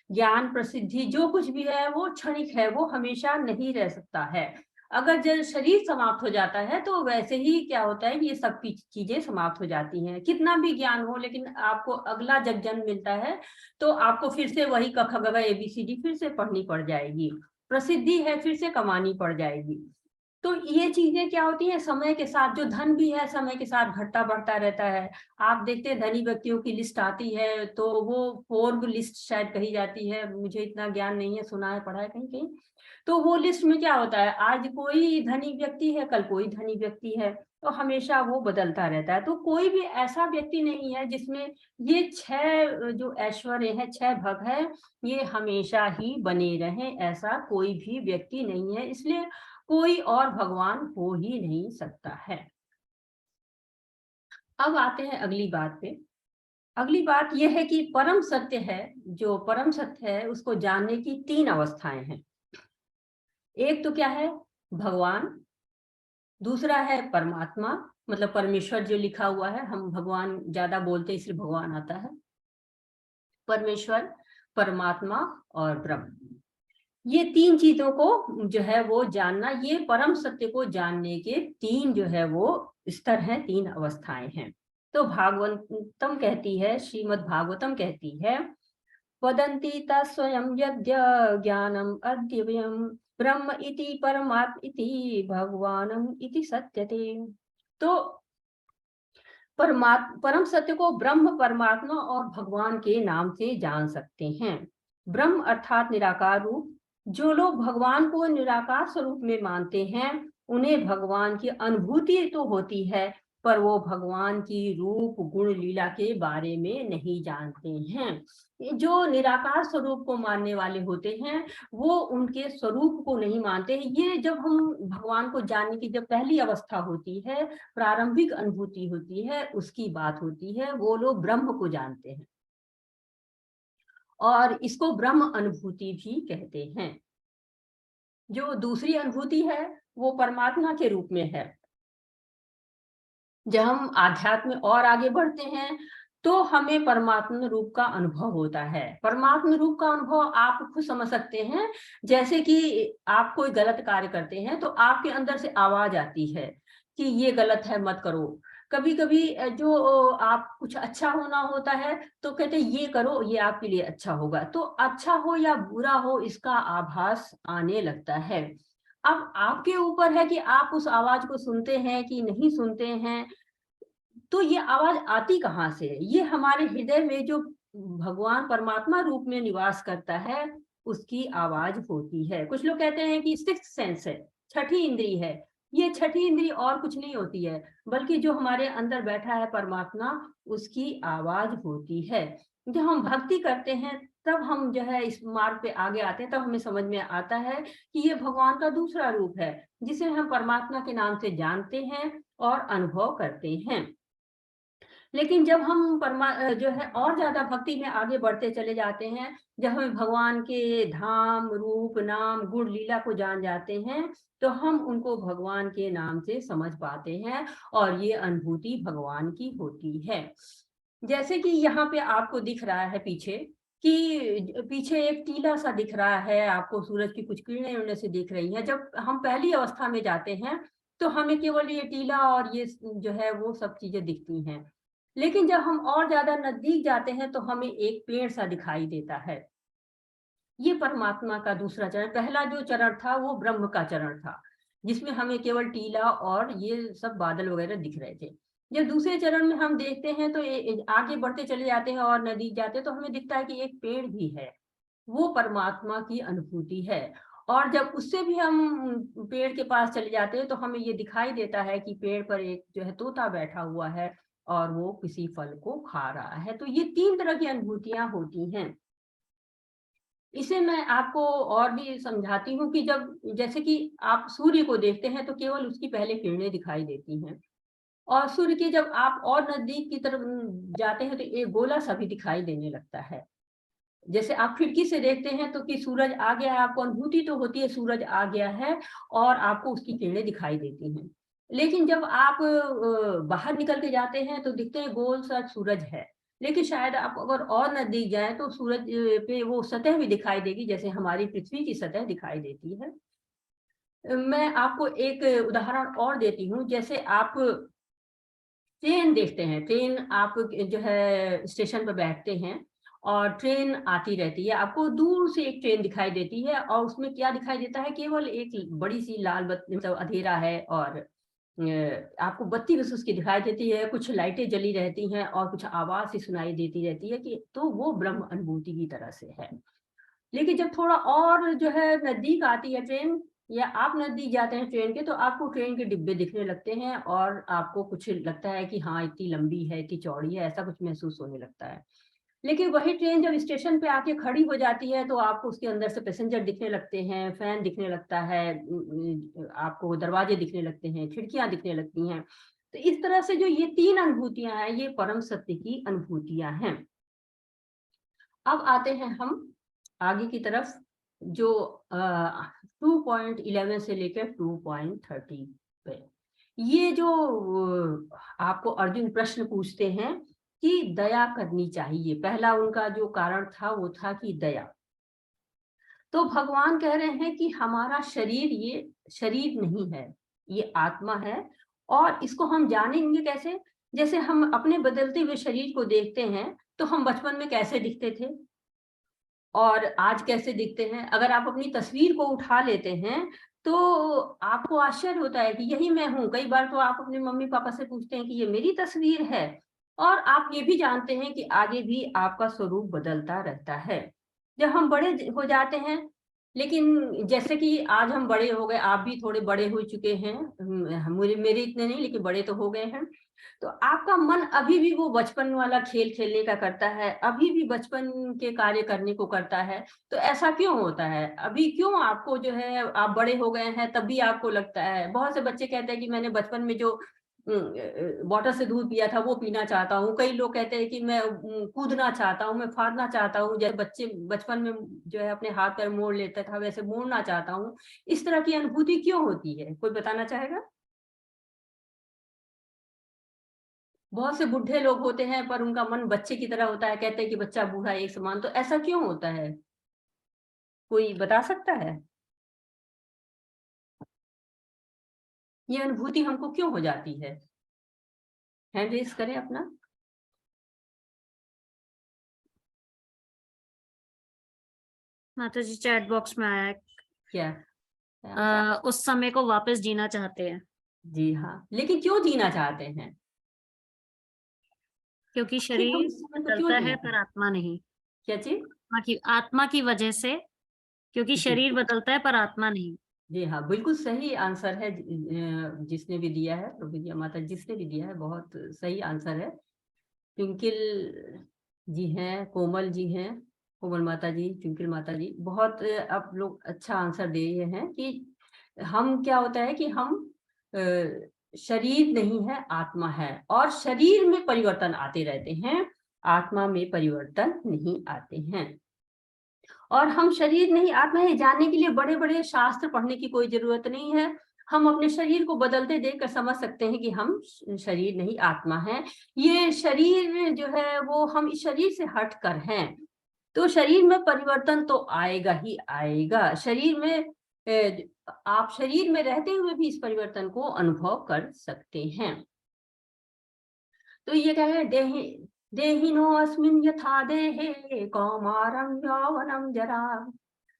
ज्ञान, प्रसिद्धि, जो कुछ भी है वो क्षणिक है, वो हमेशा नहीं रह सकता है। अगर जब शरीर समाप्त हो जाता है तो वैसे ही क्या होता है, ये सब चीजें समाप्त हो जाती हैं। कितना भी ज्ञान हो, लेकिन आपको अगला जब जन्म मिलता है तो आपको फिर से वही क ख ग घ ABCD फिर से पढ़नी पड़ जाएगी। प्रसिद्धि है, फिर से कमानी पड़ जाएगी। तो ये चीजें क्या होती है, समय के साथ, जो धन भी है समय के साथ घटता बढ़ता रहता है। आप देखते हैं धनी व्यक्तियों की लिस्ट आती है तो वो फोर्ब लिस्ट शायद कही जाती है, मुझे इतना ज्ञान नहीं है, सुना है, पढ़ा है कहीं कहीं। तो वो लिस्ट में क्या होता है, आज कोई धनी व्यक्ति है, कल कोई धनी व्यक्ति है, तो हमेशा वो बदलता रहता है। तो कोई भी ऐसा व्यक्ति नहीं है जिसमें ये 6 जो ऐश्वर्य है, 6 भग है, ये हमेशा ही बने रहें, ऐसा कोई भी व्यक्ति नहीं है। इसलिए कोई और भगवान हो ही नहीं सकता है। अब आते हैं अगली बात पे। अगली बात यह है कि परम सत्य है, जो परम सत्य है उसको जानने की 3 अवस्थाएं हैं। एक तो क्या है, भगवान। दूसरा है परमात्मा, मतलब परमेश्वर जो लिखा हुआ है, हम भगवान ज्यादा बोलते हैं इसलिए भगवान आता है। परमेश्वर, परमात्मा और ब्रह्म। ये तीन चीजों को जो है वो जानना, ये परम सत्य को जानने के तीन जो है वो स्तर हैं, तीन अवस्थाएं हैं। तो भागवतम कहती है, श्रीमद् भागवतम कहती है, वदन्ति तत्स्वयं यद्य ज्ञानम अद्यव्यम ब्रह्म इति परमात्म इति भगवानम इति सत्यते। तो परम सत्य को ब्रह्म, परमात्मा और भगवान के नाम से जान सकते हैं। ब्रह्म अर्थात निराकार रूप। जो लोग भगवान को निराकार स्वरूप में मानते हैं, उन्हें भगवान की अनुभूति तो होती है, पर वो भगवान की रूप गुण लीला के बारे में नहीं जानते हैं। जो निराकार स्वरूप को मानने वाले होते हैं, वो उनके स्वरूप को नहीं मानते हैं। ये जब हम भगवान को जानने की जब पहली अवस्था होती है, प्रारंभिक अनुभूति होती है, उसकी बात होती है, वो लोग ब्रह्म को जानते हैं और इसको ब्रह्म अनुभूति भी कहते हैं। जो दूसरी अनुभूति है वो परमात्मा के रूप में है। जब हम आध्यात्म में और आगे बढ़ते हैं तो हमें परमात्मा रूप का अनुभव होता है। परमात्मा रूप का अनुभव आप खुद समझ सकते हैं। जैसे कि आप कोई गलत कार्य करते हैं तो आपके अंदर से आवाज आती है कि ये गलत है, मत करो। कभी कभी जो आप कुछ अच्छा होना होता है तो कहते हैं ये करो, ये आपके लिए अच्छा होगा। तो अच्छा हो या बुरा हो, इसका आभास आने लगता है। अब आपके ऊपर है कि आप उस आवाज को सुनते हैं कि नहीं सुनते हैं। तो ये आवाज आती कहाँ से? ये हमारे हृदय में जो भगवान परमात्मा रूप में निवास करता है, उसकी आवाज होती है। कुछ लोग कहते हैं कि सिक्स्थ सेंस है, छठी इंद्री है। ये छठी इंद्री और कुछ नहीं होती है, बल्कि जो हमारे अंदर बैठा है परमात्मा, उसकी आवाज होती है। जब हम भक्ति करते हैं तब हम जो है इस मार्ग पे आगे आते हैं, तब हमें समझ में आता है कि ये भगवान का दूसरा रूप है, जिसे हम परमात्मा के नाम से जानते हैं और अनुभव करते हैं। लेकिन जब हम जो है और ज्यादा भक्ति में आगे बढ़ते चले जाते हैं, जब हम भगवान के धाम, रूप, नाम, गुण, लीला को जान जाते हैं, तो हम उनको भगवान के नाम से समझ पाते हैं और ये अनुभूति भगवान की होती है। जैसे कि यहाँ पे आपको दिख रहा है पीछे, कि पीछे एक टीला सा दिख रहा है, आपको सूरज की कुछ किरणें उड़ने से दिख रही हैं। जब हम पहली अवस्था में जाते हैं तो हमें केवल ये टीला और ये जो है वो सब चीजें दिखती हैं। लेकिन जब हम और ज्यादा नजदीक जाते हैं तो हमें एक पेड़ सा दिखाई देता है। ये परमात्मा का दूसरा चरण। पहला जो चरण था वो ब्रह्म का चरण था, जिसमें हमें केवल टीला और ये सब बादल वगैरह दिख रहे थे। जब दूसरे चरण में हम देखते हैं तो आगे बढ़ते चले जाते हैं और नजदीक जाते हैं तो हमें दिखता है कि एक पेड़ भी है। वो परमात्मा की अनुभूति है। और जब उससे भी हम पेड़ के पास चले जाते हैं तो हमें ये दिखाई देता है कि पेड़ पर एक जो है तोता बैठा हुआ है और वो किसी फल को खा रहा है। तो ये तीन तरह की अनुभूतियां होती हैं। इसे मैं आपको और भी समझाती हूँ कि जब जैसे कि आप सूर्य को देखते हैं तो केवल उसकी पहले किरणें दिखाई देती हैं, और सूर्य के जब आप और नजदीक की तरफ जाते हैं तो एक गोला सा भी दिखाई देने लगता है। जैसे आप खिड़की से देखते हैं तो कि सूरज आ गया है, आपको अनुभूति तो होती है सूरज आ गया है और आपको उसकी किरणें दिखाई देती हैं। लेकिन जब आप बाहर निकल के जाते हैं तो दिखते हैं गोल सा सूरज है। लेकिन शायद आप अगर और नजदीक जाएं तो सूरज पे वो सतह भी दिखाई देगी, जैसे हमारी पृथ्वी की सतह दिखाई देती है। मैं आपको एक उदाहरण और देती हूँ। जैसे आप ट्रेन देखते हैं, ट्रेन आप जो है स्टेशन पर बैठते हैं और ट्रेन आती रहती है, आपको दूर से एक ट्रेन दिखाई देती है और उसमें क्या दिखाई देता है? केवल एक बड़ी सी लाल बत्ती, मतलब अंधेरा है और आपको बत्ती बस उसकी दिखाई देती है, कुछ लाइटें जली रहती हैं और कुछ आवाज सी सुनाई देती रहती है, कि तो वो ब्रह्म अनुभूति की तरह से है। लेकिन जब थोड़ा और जो है नजदीक आती है ट्रेन, या आप नजदीक जाते हैं ट्रेन के, तो आपको ट्रेन के डिब्बे दिखने लगते हैं और आपको कुछ लगता है कि हाँ इतनी लंबी है, इतनी चौड़ी है, ऐसा कुछ महसूस होने लगता है। लेकिन वही ट्रेन जब स्टेशन पे आके खड़ी हो जाती है तो आपको उसके अंदर से पैसेंजर दिखने लगते हैं, फैन दिखने लगता है, आपको दरवाजे दिखने लगते हैं, खिड़कियां दिखने लगती हैं। तो इस तरह से जो ये तीन अनुभूतियां हैं, ये परम सत्य की अनुभूतियां हैं। अब आते हैं हम आगे की तरफ, जो 2.11 से लेकर 2.30 पे। ये जो आपको अर्जुन प्रश्न पूछते हैं कि दया करनी चाहिए, पहला उनका जो कारण था वो था कि दया। तो भगवान कह रहे हैं कि हमारा शरीर ये शरीर नहीं है, ये आत्मा है। और इसको हम जानेंगे कैसे? जैसे हम अपने बदलते हुए शरीर को देखते हैं, तो हम बचपन में कैसे दिखते थे और आज कैसे दिखते हैं। अगर आप अपनी तस्वीर को उठा लेते हैं तो आपको आश्चर्य होता है कि यही मैं हूँ। कई बार तो आप अपने मम्मी पापा से पूछते हैं कि ये मेरी तस्वीर है। और आप ये भी जानते हैं कि आगे भी आपका स्वरूप बदलता रहता है जब हम बड़े हो जाते हैं। लेकिन जैसे कि आज हम बड़े हो गए, आप भी थोड़े बड़े हो चुके हैं, मेरे इतने नहीं लेकिन बड़े तो हो गए हैं। तो आपका मन अभी भी वो बचपन वाला खेल खेलने का करता है, अभी भी बचपन के कार्य करने को करता है। तो ऐसा क्यों होता है? अभी क्यों आपको जो है, आप बड़े हो गए हैं तब भी आपको लगता है। बहुत से बच्चे कहते हैं कि मैंने बचपन में जो बॉटल से दूध पिया था वो पीना चाहता हूँ। कई लोग कहते हैं कि मैं कूदना चाहता हूँ, मैं फाड़ना चाहता हूँ, जैसे बच्चे बचपन में जो है अपने हाथ पैर मोड़ लेता था वैसे मोड़ना चाहता हूँ। इस तरह की अनुभूति क्यों होती है? कोई बताना चाहेगा? बहुत से बुढ़े लोग होते हैं पर उनका मन बच्चे की तरह होता है, कहते हैं कि बच्चा बूढ़ा एक समान। तो ऐसा क्यों होता है? कोई बता सकता है ये अनुभूति हमको क्यों हो जाती है? हैंड रेस करें अपना। माता जी चैट बॉक्स में आया है, क्या? उस समय को वापस जीना चाहते हैं। जी हाँ, लेकिन क्यों जीना चाहते हैं? क्योंकि आखिर हम शरीर इस समय को क्यों बदलता है जीते पर हैं? आत्मा नहीं। क्या चीज? आत्मा की वजह से, क्योंकि जी शरीर बदलता है पर आत्मा नहीं। जी हाँ, बिल्कुल सही आंसर है। जिसने भी दिया है, प्रभु जी माता जिसने भी दिया है, बहुत सही आंसर है। ट्विंकल जी हैं, कोमल जी हैं, कोमल माता जी, ट्विंकल माता जी, बहुत आप लोग अच्छा आंसर दे रहे हैं कि हम क्या होता है कि हम शरीर नहीं है, आत्मा है। और शरीर में परिवर्तन आते रहते हैं, आत्मा में परिवर्तन नहीं आते हैं। और हम शरीर नहीं आत्मा है जानने के लिए बड़े बड़े शास्त्र पढ़ने की कोई जरूरत नहीं है। हम अपने शरीर को बदलते देखकर समझ सकते हैं कि हम शरीर नहीं आत्मा है। ये शरीर जो है वो हम इस शरीर से हट कर हैं। तो शरीर में परिवर्तन तो आएगा ही आएगा। शरीर में आप शरीर में रहते हुए भी इस परिवर्तन को अनुभव कर सकते हैं। तो ये क्या है? देहिनो अस्मिन् यथा देहे कौमारं यौवनं जरा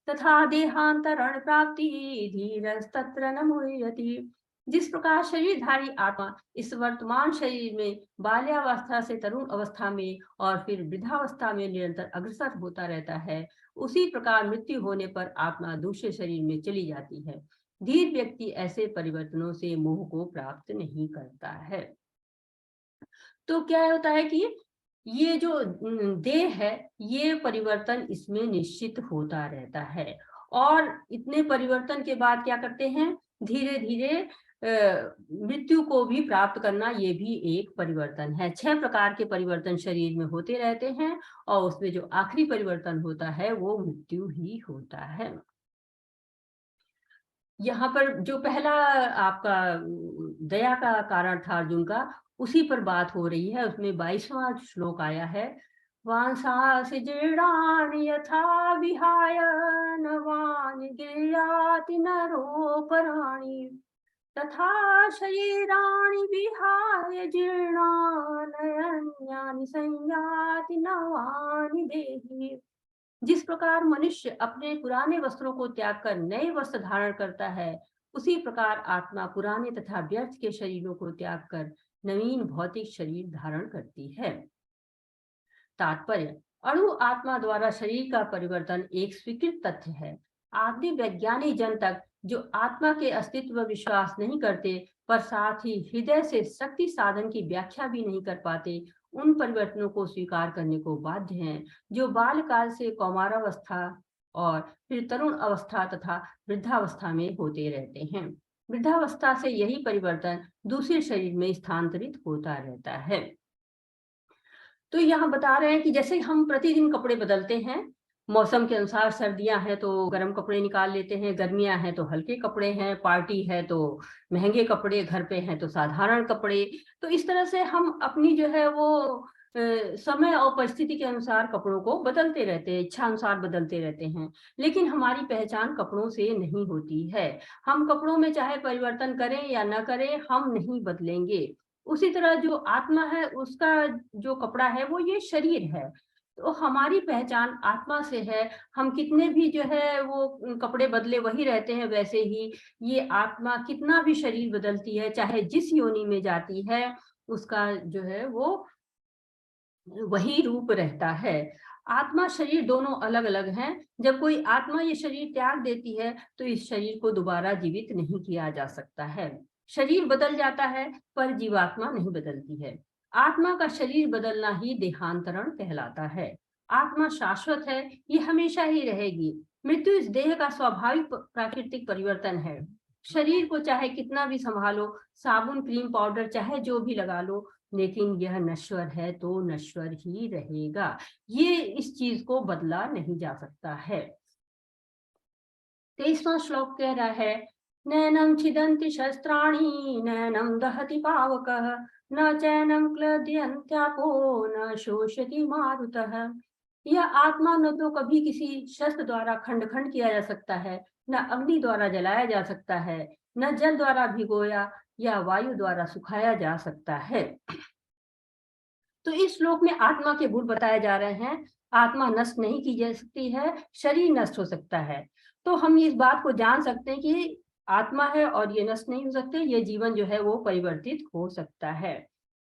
तथा देहांतरण प्राप्ति धीरस्तत्र न मुह्यति। जिस प्रकार शरीरधारी आत्मा इस वर्तमान शरीर में बाल्यावस्था से तरुण अवस्था में और फिर वृद्धावस्था में निरंतर अग्रसर होता रहता है, उसी प्रकार मृत्यु होने पर आत्मा दूसरे शरीर में चली जाती है। धीर व्यक्ति ऐसे परिवर्तनों से मोह को प्राप्त नहीं करता है। तो क्या होता है कि ये जो देह है, ये परिवर्तन इसमें निश्चित होता रहता है। और इतने परिवर्तन के बाद क्या करते हैं? धीरे धीरे मृत्यु को भी प्राप्त करना, ये भी एक परिवर्तन है। 6 प्रकार के परिवर्तन शरीर में होते रहते हैं और उसमें जो आखिरी परिवर्तन होता है वो मृत्यु ही होता है। यहाँ पर जो पहला आपका दया का कारण था अर्जुन का, उसी पर बात हो रही है। उसमें 22वां श्लोक आया है, वांसांसि जीर्णानि यथा विहाय नवानि गृह्णाति नरोपराणि तथा शरीराणि विहाय जीर्णान्यन्यानि संयाति नवानि देहि। जिस प्रकार मनुष्य अपने पुराने वस्त्रों को त्याग कर नए वस्त्र धारण करता है, उसी प्रकार आत्मा पुराने तथा व्यर्थ के शरीरों को त्याग कर नवीन भौतिक शरीर धारण करती है। तात्पर्य, अणु आत्मा द्वारा शरीर का परिवर्तन एक स्वीकृत तथ्य है। आदि वैज्ञानिक जन तक जो आत्मा के अस्तित्व विश्वास नहीं करते, पर साथ ही हृदय से शक्ति साधन की व्याख्या भी नहीं कर पाते, उन परिवर्तनों को स्वीकार करने को बाध्य हैं, जो बालकाल से कौमारावस्था और फिर तरुण अवस्था तथा वृद्धावस्था में होते रहते हैं। वृद्धावस्था से यही परिवर्तन दूसरे शरीर में स्थानांतरित होता रहता है। तो यहाँ बता रहे हैं कि जैसे हम प्रतिदिन कपड़े बदलते हैं, मौसम के अनुसार, सर्दियां हैं तो गर्म कपड़े निकाल लेते हैं, गर्मियां हैं तो हल्के कपड़े हैं, पार्टी है तो महंगे कपड़े, घर पे हैं तो साधारण कपड़े। तो इस तरह से हम अपनी जो है वो समय और परिस्थिति के अनुसार कपड़ों को बदलते रहते हैं, इच्छा अनुसार बदलते रहते हैं, लेकिन हमारी पहचान कपड़ों से नहीं होती है। हम कपड़ों में चाहे परिवर्तन करें या न करें, हम नहीं बदलेंगे। उसी तरह जो आत्मा है, उसका जो कपड़ा है वो ये शरीर है। तो हमारी पहचान आत्मा से है। हम कितने भी जो है वो कपड़े बदले वही रहते हैं, वैसे ही ये आत्मा कितना भी शरीर बदलती है, चाहे जिस योनि में जाती है, उसका जो है वो वही रूप रहता है। आत्मा शरीर दोनों अलग अलग हैं। जब कोई आत्मा ये शरीर त्याग देती है तो इस शरीर को दोबारा जीवित नहीं किया जा सकता है। शरीर बदल जाता है पर जीवात्मा नहीं बदलती है। आत्मा का शरीर बदलना ही देहांतरण कहलाता है। आत्मा शाश्वत है, ये हमेशा ही रहेगी। मृत्यु इस देह का स्वाभाविक प्राकृतिक परिवर्तन है। शरीर को चाहे कितना भी संभालो, साबुन क्रीम पाउडर चाहे जो भी लगा लो, लेकिन यह नश्वर है तो नश्वर ही रहेगा। ये इस चीज को बदला नहीं जा सकता है। 23वां श्लोक कह रहा है, नैनम छिदन्ति शस्त्राणि नैनम दहति पावकः न चैनम क्लद्यन्त्यापो न शोषयति मारुतः। यह आत्मा न तो कभी किसी शस्त्र द्वारा खंड खंड किया जा सकता है, न अग्नि द्वारा जलाया जा सकता है, न जल द्वारा भिगोया या वायु द्वारा सुखाया जा सकता है। तो इस श्लोक में आत्मा के गुण बताए जा रहे हैं। आत्मा नष्ट नहीं की जा सकती है, शरीर नष्ट हो सकता है। तो हम इस बात को जान सकते हैं कि आत्मा है और ये नष्ट नहीं हो सकते, ये जीवन जो है वो परिवर्तित हो सकता है।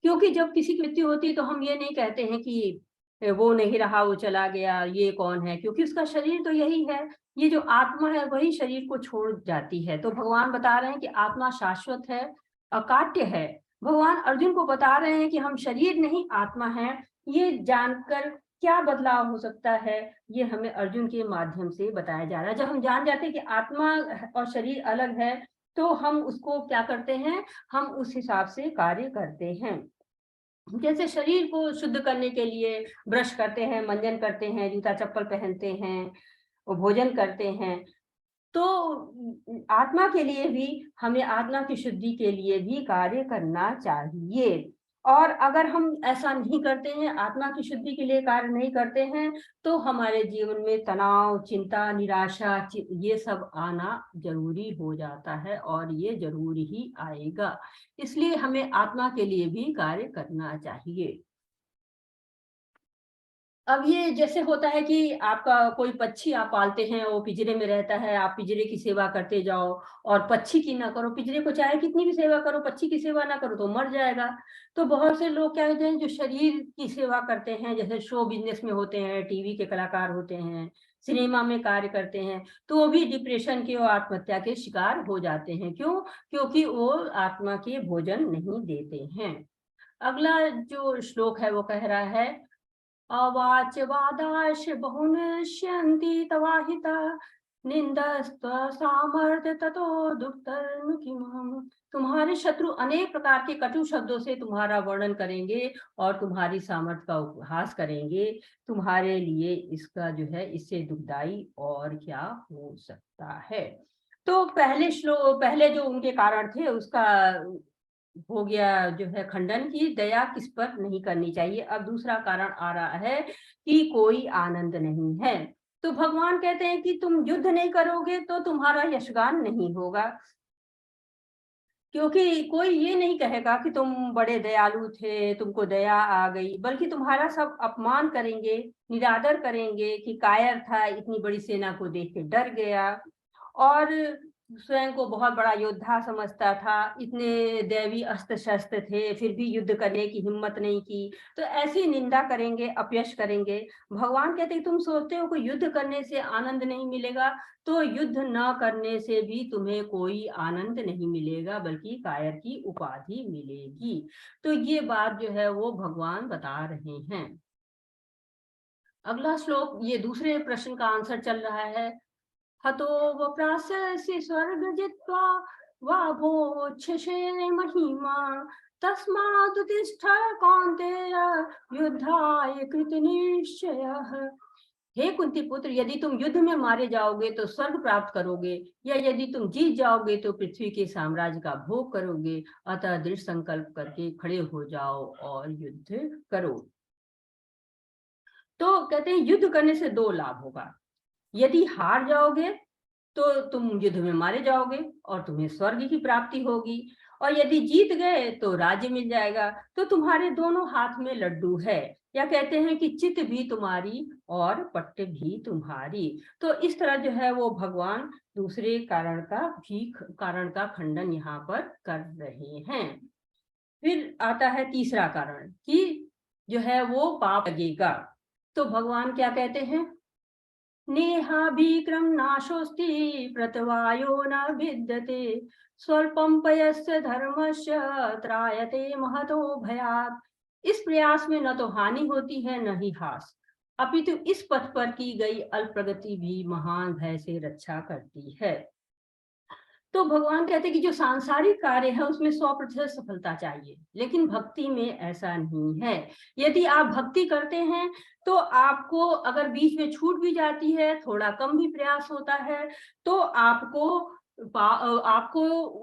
क्योंकि जब किसी की मृत्यु होती है तो हम ये नहीं कहते हैं कि वो नहीं रहा, वो चला गया, ये कौन है, क्योंकि उसका शरीर तो यही है। ये जो आत्मा है वही शरीर को छोड़ जाती है। तो भगवान बता रहे हैं कि आत्मा शाश्वत है, अकाट्य है। भगवान अर्जुन को बता रहे हैं कि हम शरीर नहीं आत्मा हैं। ये जानकर क्या बदलाव हो सकता है, ये हमें अर्जुन के माध्यम से बताया जा रहा है। जब हम जान जाते हैं कि आत्मा और शरीर अलग है, तो हम उसको क्या करते हैं, हम उस हिसाब से कार्य करते हैं। जैसे शरीर को शुद्ध करने के लिए ब्रश करते हैं, मंजन करते हैं, जूता चप्पल पहनते हैं, भोजन करते हैं, तो आत्मा के लिए भी हमें आत्मा की शुद्धि के लिए भी कार्य करना चाहिए। और अगर हम ऐसा नहीं करते हैं, आत्मा की शुद्धि के लिए कार्य नहीं करते हैं, तो हमारे जीवन में तनाव, चिंता, निराशा ये सब आना जरूरी हो जाता है, और ये जरूर ही आएगा। इसलिए हमें आत्मा के लिए भी कार्य करना चाहिए। अब ये जैसे होता है कि आपका कोई पक्षी आप पालते हैं, वो पिंजरे में रहता है, आप पिंजरे की सेवा करते जाओ और पक्षी की ना करो। पिंजरे को चाहे कितनी भी सेवा करो, पक्षी की सेवा ना करो तो मर जाएगा। तो बहुत से लोग क्या होते हैं जो शरीर की सेवा करते हैं, जैसे शो बिजनेस में होते हैं, टीवी के कलाकार होते हैं, सिनेमा में कार्य करते हैं, तो वो भी डिप्रेशन के और आत्महत्या के शिकार हो जाते हैं। क्यों? क्योंकि वो आत्मा के भोजन नहीं देते हैं। अगला जो श्लोक है वो कह रहा है, अवाच्यवादाश बहुनिष्यन्ति तवाहिता निंदस्त्व सामर्थ्य ततो दुष्टर्नुकिमहम्। तुम्हारे शत्रु अनेक प्रकार के कटु शब्दों से तुम्हारा वर्णन करेंगे और तुम्हारी सामर्थ्य का उपहास करेंगे। तुम्हारे लिए इसका जो है, इससे दुखदाई और क्या हो सकता है। तो पहले जो उनके कारण थे उसका हो गया जो है खंडन, की दया किस पर नहीं करनी चाहिए। अब दूसरा कारण आ रहा है कि कोई आनंद नहीं है। तो भगवान कहते हैं कि तुम युद्ध नहीं करोगे तो तुम्हारा यशगान नहीं होगा, क्योंकि कोई ये नहीं कहेगा कि तुम बड़े दयालु थे, तुमको दया आ गई, बल्कि तुम्हारा सब अपमान करेंगे, निरादर करेंगे कि कायर था, इतनी बड़ी सेना को देख के डर गया और स्वयं को बहुत बड़ा योद्धा समझता था, इतने दैवी अस्त्र शस्त्र थे, फिर भी युद्ध करने की हिम्मत नहीं की। तो ऐसी निंदा करेंगे, अपयश करेंगे। भगवान कहते हैं तुम सोचते हो कि युद्ध करने से आनंद नहीं मिलेगा, तो युद्ध न करने से भी तुम्हें कोई आनंद नहीं मिलेगा, बल्कि कायर की उपाधि मिलेगी। तो ये बात जो है वो भगवान बता रहे हैं। अगला श्लोक, ये दूसरे प्रश्न का आंसर चल रहा है, हतो वप्रास्यसि स्वर्ग जित्वा वा भोक्षसे महिमा तस्मादुत्तिष्ठ कौन्तेय युद्धाय कृतनिश्चयः। हे कुंती पुत्र, यदि तुम युद्ध में मारे जाओगे तो स्वर्ग प्राप्त करोगे, या यदि तुम जीत जाओगे तो पृथ्वी के साम्राज्य का भोग करोगे। अतः दृढ़ संकल्प करके खड़े हो जाओ और युद्ध करो। तो कहते हैं युद्ध करने से 2 लाभ होगा। यदि हार जाओगे तो तुम युद्ध में मारे जाओगे और तुम्हें स्वर्ग की प्राप्ति होगी, और यदि जीत गए तो राज्य मिल जाएगा। तो तुम्हारे दोनों हाथ में लड्डू है, या कहते हैं कि चित भी तुम्हारी और पट्ट भी तुम्हारी। तो इस तरह जो है वो भगवान दूसरे कारण का खंडन यहाँ पर कर रहे हैं। फिर आता है तीसरा कारण कि जो है वो पाप लगेगा। तो भगवान क्या कहते हैं, नेहाभिक्रम नाशोस्ति प्रतवायो न विद्यते स्वल्पं पयस्य धर्मस्य त्रायते महतो भयात्। इस प्रयास में न तो हानि होती है न ही हास, अपितु इस पथ पर की गई अल्प प्रगति भी महान भय से रक्षा करती है। तो भगवान कहते हैं कि जो सांसारिक कार्य है उसमें 100% सफलता चाहिए, लेकिन भक्ति में ऐसा नहीं है। यदि आप भक्ति करते हैं तो आपको अगर बीच में छूट भी जाती है, थोड़ा कम भी प्रयास होता है, तो आपको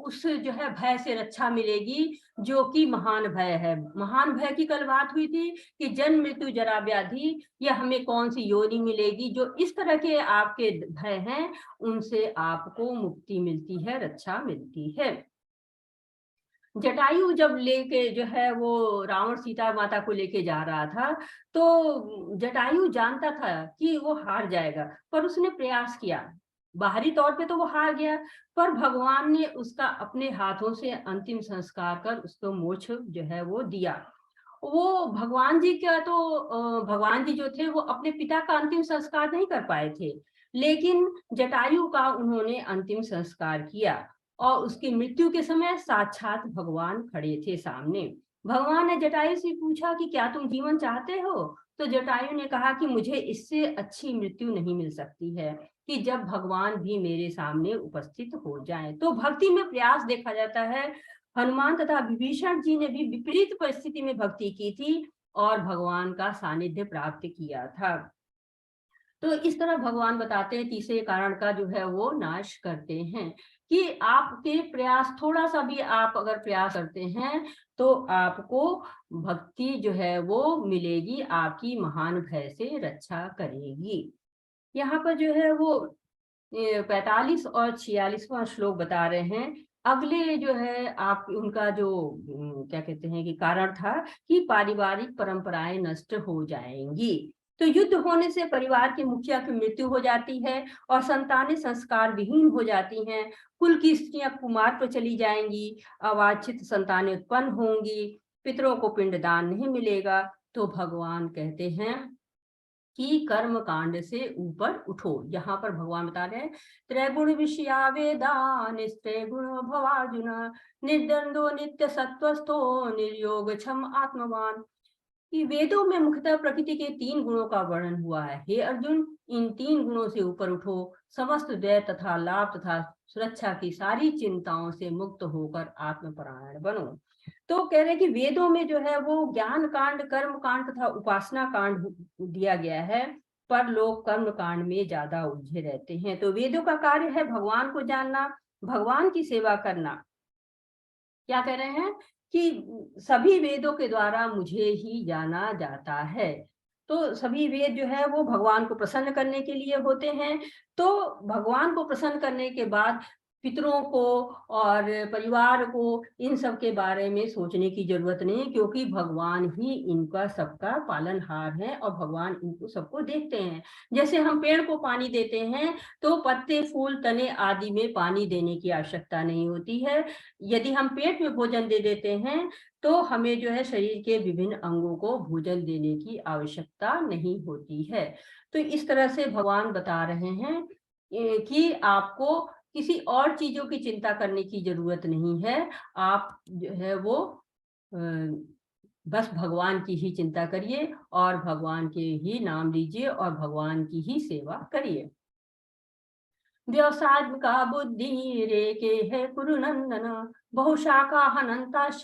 उस जो है भय से रक्षा मिलेगी, जो कि महान भय है। महान भय की कल बात हुई थी कि जन्म मृत्यु जरा व्याधि, या हमें कौन सी योनि मिलेगी। जो इस तरह के आपके भय हैं उनसे आपको मुक्ति मिलती है, रक्षा मिलती है। जटायु जब लेके जो है वो रावण सीता माता को लेके जा रहा था, तो जटायु जानता था कि वो हार जाएगा, पर उसने प्रयास किया। बाहरी तौर पे तो वो हार गया, पर भगवान ने उसका अपने हाथों से अंतिम संस्कार कर उसको मोक्ष जो है वो दिया। वो भगवान जी का तो भगवान जी जो थे वो अपने पिता का अंतिम संस्कार नहीं कर पाए थे, लेकिन जटायु का उन्होंने अंतिम संस्कार किया, और उसकी मृत्यु के समय साक्षात भगवान खड़े थे सामने। भगवान ने जटायु से पूछा कि क्या तुम जीवन चाहते हो? तो जटायु ने कहा कि मुझे इससे अच्छी मृत्यु नहीं मिल सकती है कि जब भगवान भी मेरे सामने उपस्थित हो जाएं। तो भक्ति में प्रयास देखा जाता है। हनुमान तथा विभीषण जी ने भी विपरीत परिस्थिति में भक्ति की थी और भगवान का सानिध्य प्राप्त किया था। तो इस तरह भगवान बताते हैं तीसरे कारण का जो है वो नाश करते हैं, कि आपके प्रयास थोड़ा सा भी आप अगर प्रयास करते हैं तो आपको भक्ति जो है वो मिलेगी, आपकी महान भय से रक्षा करेगी। यहाँ पर जो है वो 45 और 46वां श्लोक बता रहे हैं। अगले जो है आप उनका जो क्या कहते हैं कि कारण था कि पारिवारिक परंपराएं नष्ट हो जाएंगी। तो युद्ध होने से परिवार के मुखिया की मृत्यु हो जाती है और संतानें संस्कार विहीन हो जाती हैं। कुल की स्त्रियां कुमार पर चली जाएंगी, अवांछित संतानें उत्पन्न होंगी, पितरों को पिंडदान नहीं मिलेगा। तो भगवान कहते हैं कि कर्म कांड से ऊपर उठो। यहाँ पर भगवान बता रहे हैं त्रैगुण विषया वेदा निस्त्रैगुण भवार्जुन निर्द्वंदो नित्य सत्वस्थो निर्योग क्षम आत्मवान। कि वेदों में मुख्यतः प्रकृति के 3 गुणों का वर्णन हुआ है। हे अर्जुन, इन 3 गुणों से ऊपर उठो, समस्त व्यय तथा लाभ तथा सुरक्षा की सारी चिंताओं से मुक्त होकर आत्मपरायण बनो। तो कह रहे कि वेदों में जो है वो ज्ञान कांड, कर्म कांड तथा उपासना कांड दिया गया है, पर लोग कर्म कांड में ज्यादा उलझे रहते हैं। तो वेदों का कार्य है भगवान को जानना, भगवान की सेवा करना। क्या कह रहे हैं कि सभी वेदों के द्वारा मुझे ही जाना जाता है। तो सभी वेद जो है वो भगवान को प्रसन्न करने के लिए होते हैं। तो भगवान को प्रसन्न करने के बाद पितरों को और परिवार को इन सब के बारे में सोचने की जरूरत नहीं, क्योंकि भगवान ही इनका सबका पालनहार है और भगवान इनको सबको देखते हैं। जैसे हम पेड़ को पानी देते हैं तो पत्ते, फूल, तने आदि में पानी देने की आवश्यकता नहीं होती है। यदि हम पेट में भोजन दे देते हैं तो हमें जो है शरीर के विभिन्न अंगों को भोजन देने की आवश्यकता नहीं होती है। तो इस तरह से भगवान बता रहे हैं कि आपको किसी और चीजों की चिंता करने की जरूरत नहीं है। आप जो है वो बस भगवान की ही चिंता करिए और भगवान के ही नाम लीजिए और भगवान की ही सेवा करिए। व्यवसाय का बुद्धि रेके है कुरुनंदन बहुशाखा हनंताश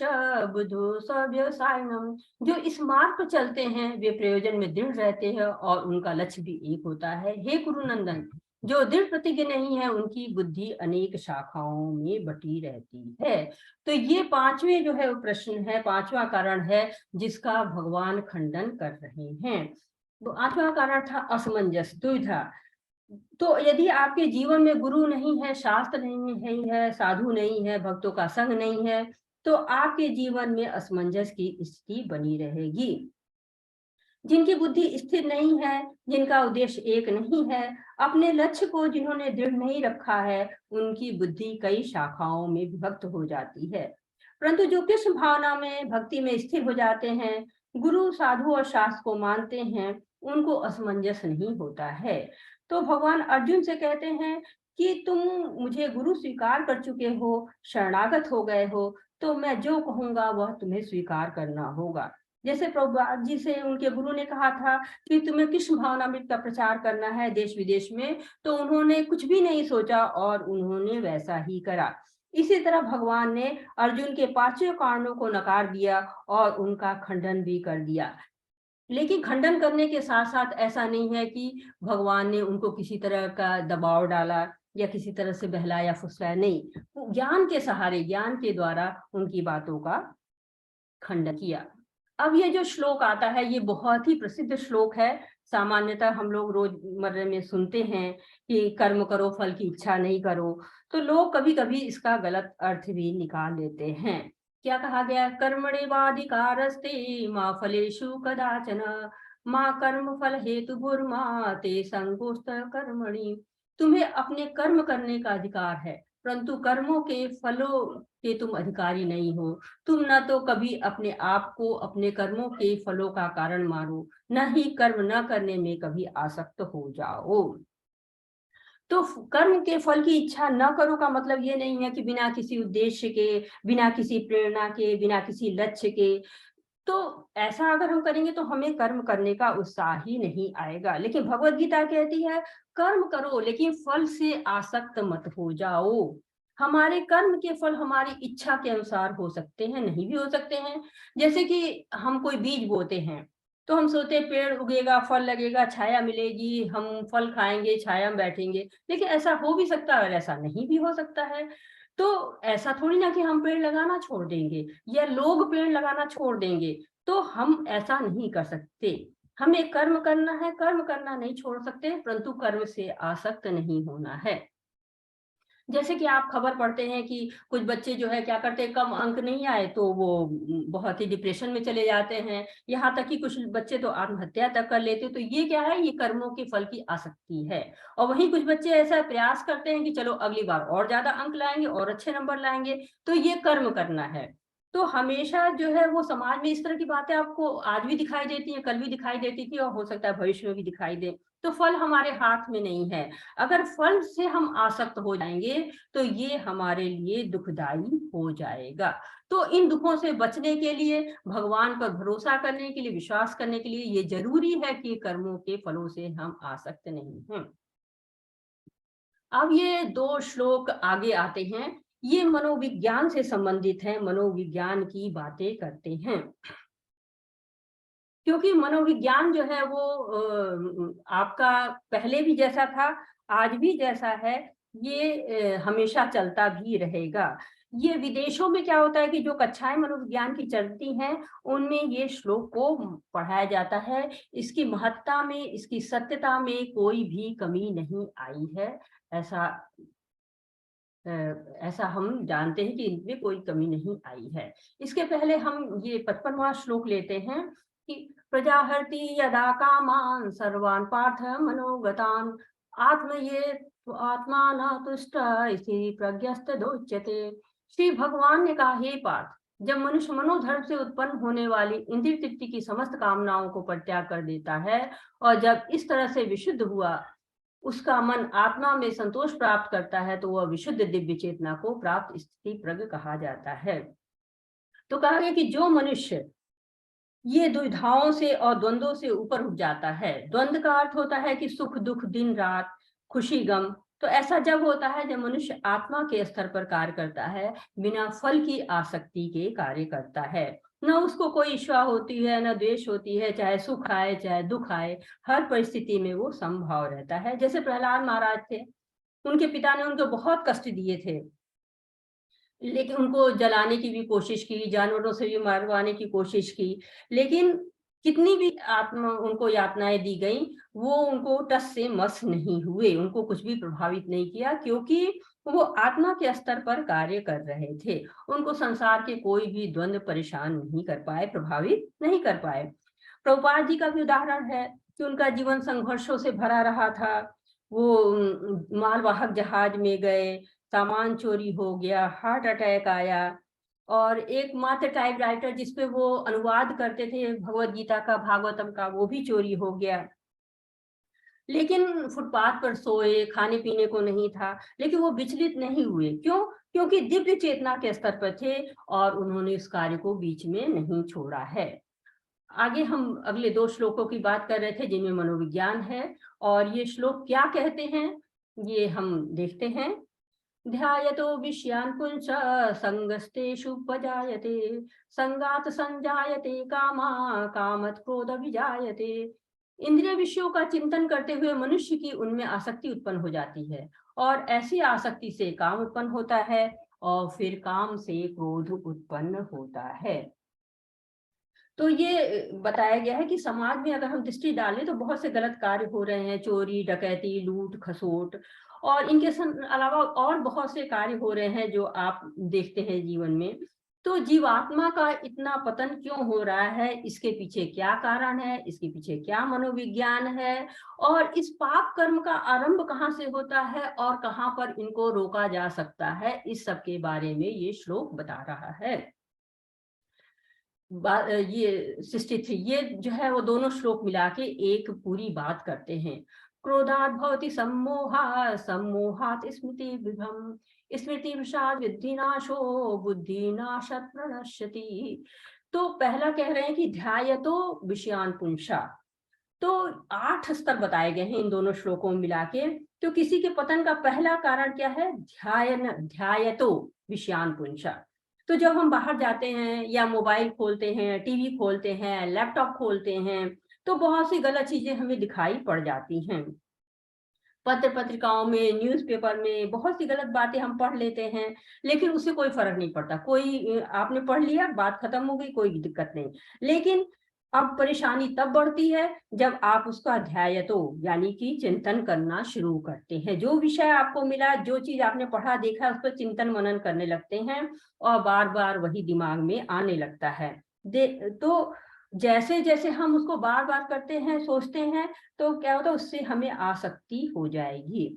बुधो व्यवसायनम। जो इस मार्ग पर चलते हैं वे प्रयोजन में दृढ़ रहते हैं और उनका लक्ष्य भी एक होता है। हे कुरुनंदन, जो दृढ़ प्रतिज्ञ नहीं है उनकी बुद्धि अनेक शाखाओं में बटी रहती है। तो ये 5वें जो है वो प्रश्न है, 5वां कारण है जिसका भगवान खंडन कर रहे हैं। तो 8वां कारण था असमंजस, दुविधा। तो यदि आपके जीवन में गुरु नहीं है, शास्त्र नहीं है, साधु नहीं है, भक्तों का संग नहीं है, तो आपके जीवन में असमंजस की स्थिति बनी रहेगी। जिनकी बुद्धि स्थिर नहीं है, जिनका उद्देश्य एक नहीं है, अपने लक्ष्य को जिन्होंने दृढ़ नहीं रखा है, उनकी बुद्धि कई शाखाओं में विभक्त हो जाती है। परंतु जो कृष्ण भावना में, भक्ति में स्थिर हो जाते हैं, गुरु, साधु और शास्त्र को मानते हैं, उनको असमंजस नहीं होता है। तो भगवान अर्जुन से कहते हैं कि तुम मुझे गुरु स्वीकार कर चुके हो, शरणागत हो गए हो, तो मैं जो कहूंगा वह तुम्हें स्वीकार करना होगा। जैसे प्रभुपाद जी से उनके गुरु ने कहा था कि तुम्हें कृष्ण भावनामृत का प्रचार करना है देश विदेश में, तो उन्होंने कुछ भी नहीं सोचा और उन्होंने वैसा ही करा। इसी तरह भगवान ने अर्जुन के 5 कारणों को नकार दिया और उनका खंडन भी कर दिया। लेकिन खंडन करने के साथ साथ ऐसा नहीं है कि भगवान ने उनको किसी तरह का दबाव डाला या किसी तरह से बहलाया फुसलाया, नहीं, ज्ञान के सहारे, ज्ञान के द्वारा उनकी बातों का खंडन किया। अब ये जो श्लोक आता है, ये बहुत ही प्रसिद्ध श्लोक है। सामान्यतः हम लोग रोजमर्रा में सुनते हैं कि कर्म करो, फल की इच्छा नहीं करो। तो लोग कभी कभी इसका गलत अर्थ भी निकाल लेते हैं। क्या कहा गया? कर्मण्येवाधिकारस्ते मा फलेषु कदाचन मा कर्म फल हेतुर्मा ते संगोस्त कर्मणि। तुम्हें अपने कर्म करने का अधिकार है, परंतु कर्मों के फलों के तुम अधिकारी नहीं हो। तुम न तो कभी अपने आप को अपने कर्मों के फलों का कारण मानो, न ही कर्म न करने में कभी आसक्त हो जाओ। तो कर्म के फल की इच्छा न करो का मतलब ये नहीं है कि बिना किसी उद्देश्य के, बिना किसी प्रेरणा के, बिना किसी लक्ष्य के, तो ऐसा अगर हम करेंगे तो हमें कर्म करने का उत्साह ही नहीं आएगा। लेकिन भगवत गीता कहती है कर्म करो लेकिन फल से आसक्त मत हो जाओ। हमारे कर्म के फल हमारी इच्छा के अनुसार हो सकते हैं, नहीं भी हो सकते हैं। जैसे कि हम कोई बीज बोते हैं तो हम सोचते हैं पेड़ उगेगा, फल लगेगा, छाया मिलेगी, हम फल खाएंगे, छाया में बैठेंगे। लेकिन ऐसा हो भी सकता है और ऐसा नहीं भी हो सकता है। तो ऐसा थोड़ी ना कि हम पेड़ लगाना छोड़ देंगे या लोग पेड़ लगाना छोड़ देंगे, तो हम ऐसा नहीं कर सकते। हमें कर्म करना है, कर्म करना नहीं छोड़ सकते, परंतु कर्म से आसक्त नहीं होना है। जैसे कि आप खबर पढ़ते हैं कि कुछ बच्चे जो है क्या करते हैं, कम अंक नहीं आए तो वो बहुत ही डिप्रेशन में चले जाते हैं, यहाँ तक कि कुछ बच्चे तो आत्महत्या तक कर लेते हैं। तो ये क्या है? ये कर्मों के फल की आसक्ति है। और वहीं कुछ बच्चे ऐसा प्रयास करते हैं कि चलो अगली बार और ज्यादा अंक लाएंगे और अच्छे नंबर लाएंगे, तो ये कर्म करना है। तो हमेशा जो है वो समाज में इस तरह की बातें आपको आज भी दिखाई देती हैं, कल भी दिखाई देती थी और हो सकता है भविष्य में भी दिखाई दे। तो फल हमारे हाथ में नहीं है। अगर फल से हम आसक्त हो जाएंगे तो ये हमारे लिए दुखदाई हो जाएगा। तो इन दुखों से बचने के लिए, भगवान पर भरोसा करने के लिए, विश्वास करने के लिए ये जरूरी है कि कर्मों के फलों से हम आसक्त नहीं हैं। अब ये 2 श्लोक आगे आते हैं, ये मनोविज्ञान से संबंधित है, मनोविज्ञान की बातें करते हैं। क्योंकि मनोविज्ञान जो है वो आपका पहले भी जैसा था, आज भी जैसा है, ये हमेशा चलता भी रहेगा। ये विदेशों में क्या होता है कि जो कक्षाएं मनोविज्ञान की चलती हैं, उनमें ये श्लोक को पढ़ाया जाता है। इसकी महत्ता में, इसकी सत्यता में कोई भी कमी नहीं आई है। ऐसा हम जानते हैं कि इनमें कोई कमी नहीं आई है। इसके पहले हम ये 55वां श्लोक लेते हैं कि प्रजाहर्ति यदा कामान सर्वान् पार्थ मनोगतान् आत्मये आत्मा न तुष्ट इति प्रज्ञस्त दोच्यते। श्री भगवान ने कहा, हे पार्थ, जब मनुष्य मनोधर्म से उत्पन्न होने वाली इंद्रिय तृप्ति की समस्त कामनाओं को परित्याग कर देता है और जब इस तरह से विशुद्ध हुआ उसका मन आत्मा में संतोष प्राप्त करता है, तो वह विशुद्ध दिव्य चेतना को प्राप्त स्थिति प्रज्ञ कहा जाता है। तो कहा गया कि जो मनुष्य ये दुविधाओं से और द्वंद्वों से ऊपर उठ जाता है, द्वंद्व का अर्थ होता है कि सुख दुख, दिन रात, खुशी गम, तो ऐसा जब होता है जब मनुष्य आत्मा के स्तर पर कार्य करता है, बिना फल की आसक्ति के कार्य करता है। न उसको कोई इच्छा होती है, न द्वेष होती है, चाहे सुख आए चाहे दुख आए, हर परिस्थिति में वो समभाव रहता है। जैसे प्रहलाद महाराज थे, उनके पिता ने उनको बहुत कष्ट दिए थे, लेकिन उनको जलाने की भी कोशिश की, जानवरों से भी मरवाने की कोशिश की, लेकिन कितनी भी आत्मा उनको यातनाएं दी गई, वो उनको टस से मस नहीं हुए, उनको कुछ भी प्रभावित नहीं किया, क्योंकि वो आत्मा के स्तर पर कार्य कर रहे थे। उनको संसार के कोई भी द्वंद्व परेशान नहीं कर पाए, प्रभावित नहीं कर पाए। प्रभुपाद जी का भी उदाहरण है कि उनका जीवन संघर्षों से भरा रहा था। वो मालवाहक जहाज में गए, सामान चोरी हो गया, हार्ट अटैक आया, और एकमात्र टाइपराइटर जिसपे वो अनुवाद करते थे भगवत गीता का, भागवतम का, वो भी चोरी हो गया। लेकिन फुटपाथ पर सोए, खाने पीने को नहीं था, लेकिन वो विचलित नहीं हुए। क्यों? क्योंकि दिव्य चेतना के स्तर पर थे और उन्होंने इस कार्य को बीच में नहीं छोड़ा है। आगे हम अगले 2 श्लोकों की बात कर रहे थे जिनमें मनोविज्ञान है, और ये श्लोक क्या कहते हैं ये हम देखते हैं। ध्यायतो विषयान् पुंस संगस्तेषु उपजायते, संगात संजायते कामा, कामत क्रोध विजायते। इंद्रिय विषयों का चिंतन करते हुए मनुष्य की उनमें आसक्ति उत्पन्न हो जाती है, और ऐसी आसक्ति से काम उत्पन्न होता है, और फिर काम से क्रोध उत्पन्न होता है। तो ये बताया गया है कि समाज में अगर हम दृष्टि डालें तो बहुत से गलत कार्य हो रहे हैं, चोरी, डकैती, लूट खसोट, और इनके अलावा और बहुत से कार्य हो रहे हैं जो आप देखते हैं जीवन में। तो जीवात्मा का इतना पतन क्यों हो रहा है, इसके पीछे क्या कारण है, इसके पीछे क्या मनोविज्ञान है, और इस पाप कर्म का आरंभ कहाँ से होता है और कहाँ पर इनको रोका जा सकता है, इस सब के बारे में ये श्लोक बता रहा है। ये 63 ये जो है वो दोनों श्लोक मिला के एक पूरी बात करते हैं। क्रोधात् भवति सम्मोहा, सम्मोहात् स्मृति विभ्रम, स्मृति विषाद विद्धिनाशो, बुद्धिनाशात् प्रणश्यति। तो पहला कह रहे हैं कि ध्यायतो विषयान् पुंसा। तो 8 स्तर बताए गए हैं इन दोनों श्लोकों में मिला के। तो किसी के पतन का पहला कारण क्या है? ध्यायतो विषयान् पुंसा। तो जब हम बाहर जाते हैं या मोबाइल खोलते हैं, टीवी खोलते हैं, लैपटॉप खोलते हैं, तो बहुत सी गलत चीजें हमें दिखाई पड़ जाती हैं। पत्र पत्रिकाओं में, न्यूज़पेपर में बहुत सी गलत बातें हम पढ़ लेते हैं, लेकिन उससे कोई फर्क नहीं पड़ता। कोई आपने पढ़ लिया, बात खत्म हो गई, कोई दिक्कत नहीं। लेकिन अब परेशानी तब बढ़ती है जब आप उसका ध्यायतो यानी कि चिंतन करना शुरू करते हैं। जो विषय आपको मिला, जो चीज आपने पढ़ा देखा, उस पर चिंतन मनन करने लगते हैं और बार बार वही दिमाग में आने लगता है। तो जैसे जैसे हम उसको बार बार करते हैं, सोचते हैं, तो क्या होता है, उससे हमें आसक्ति हो जाएगी।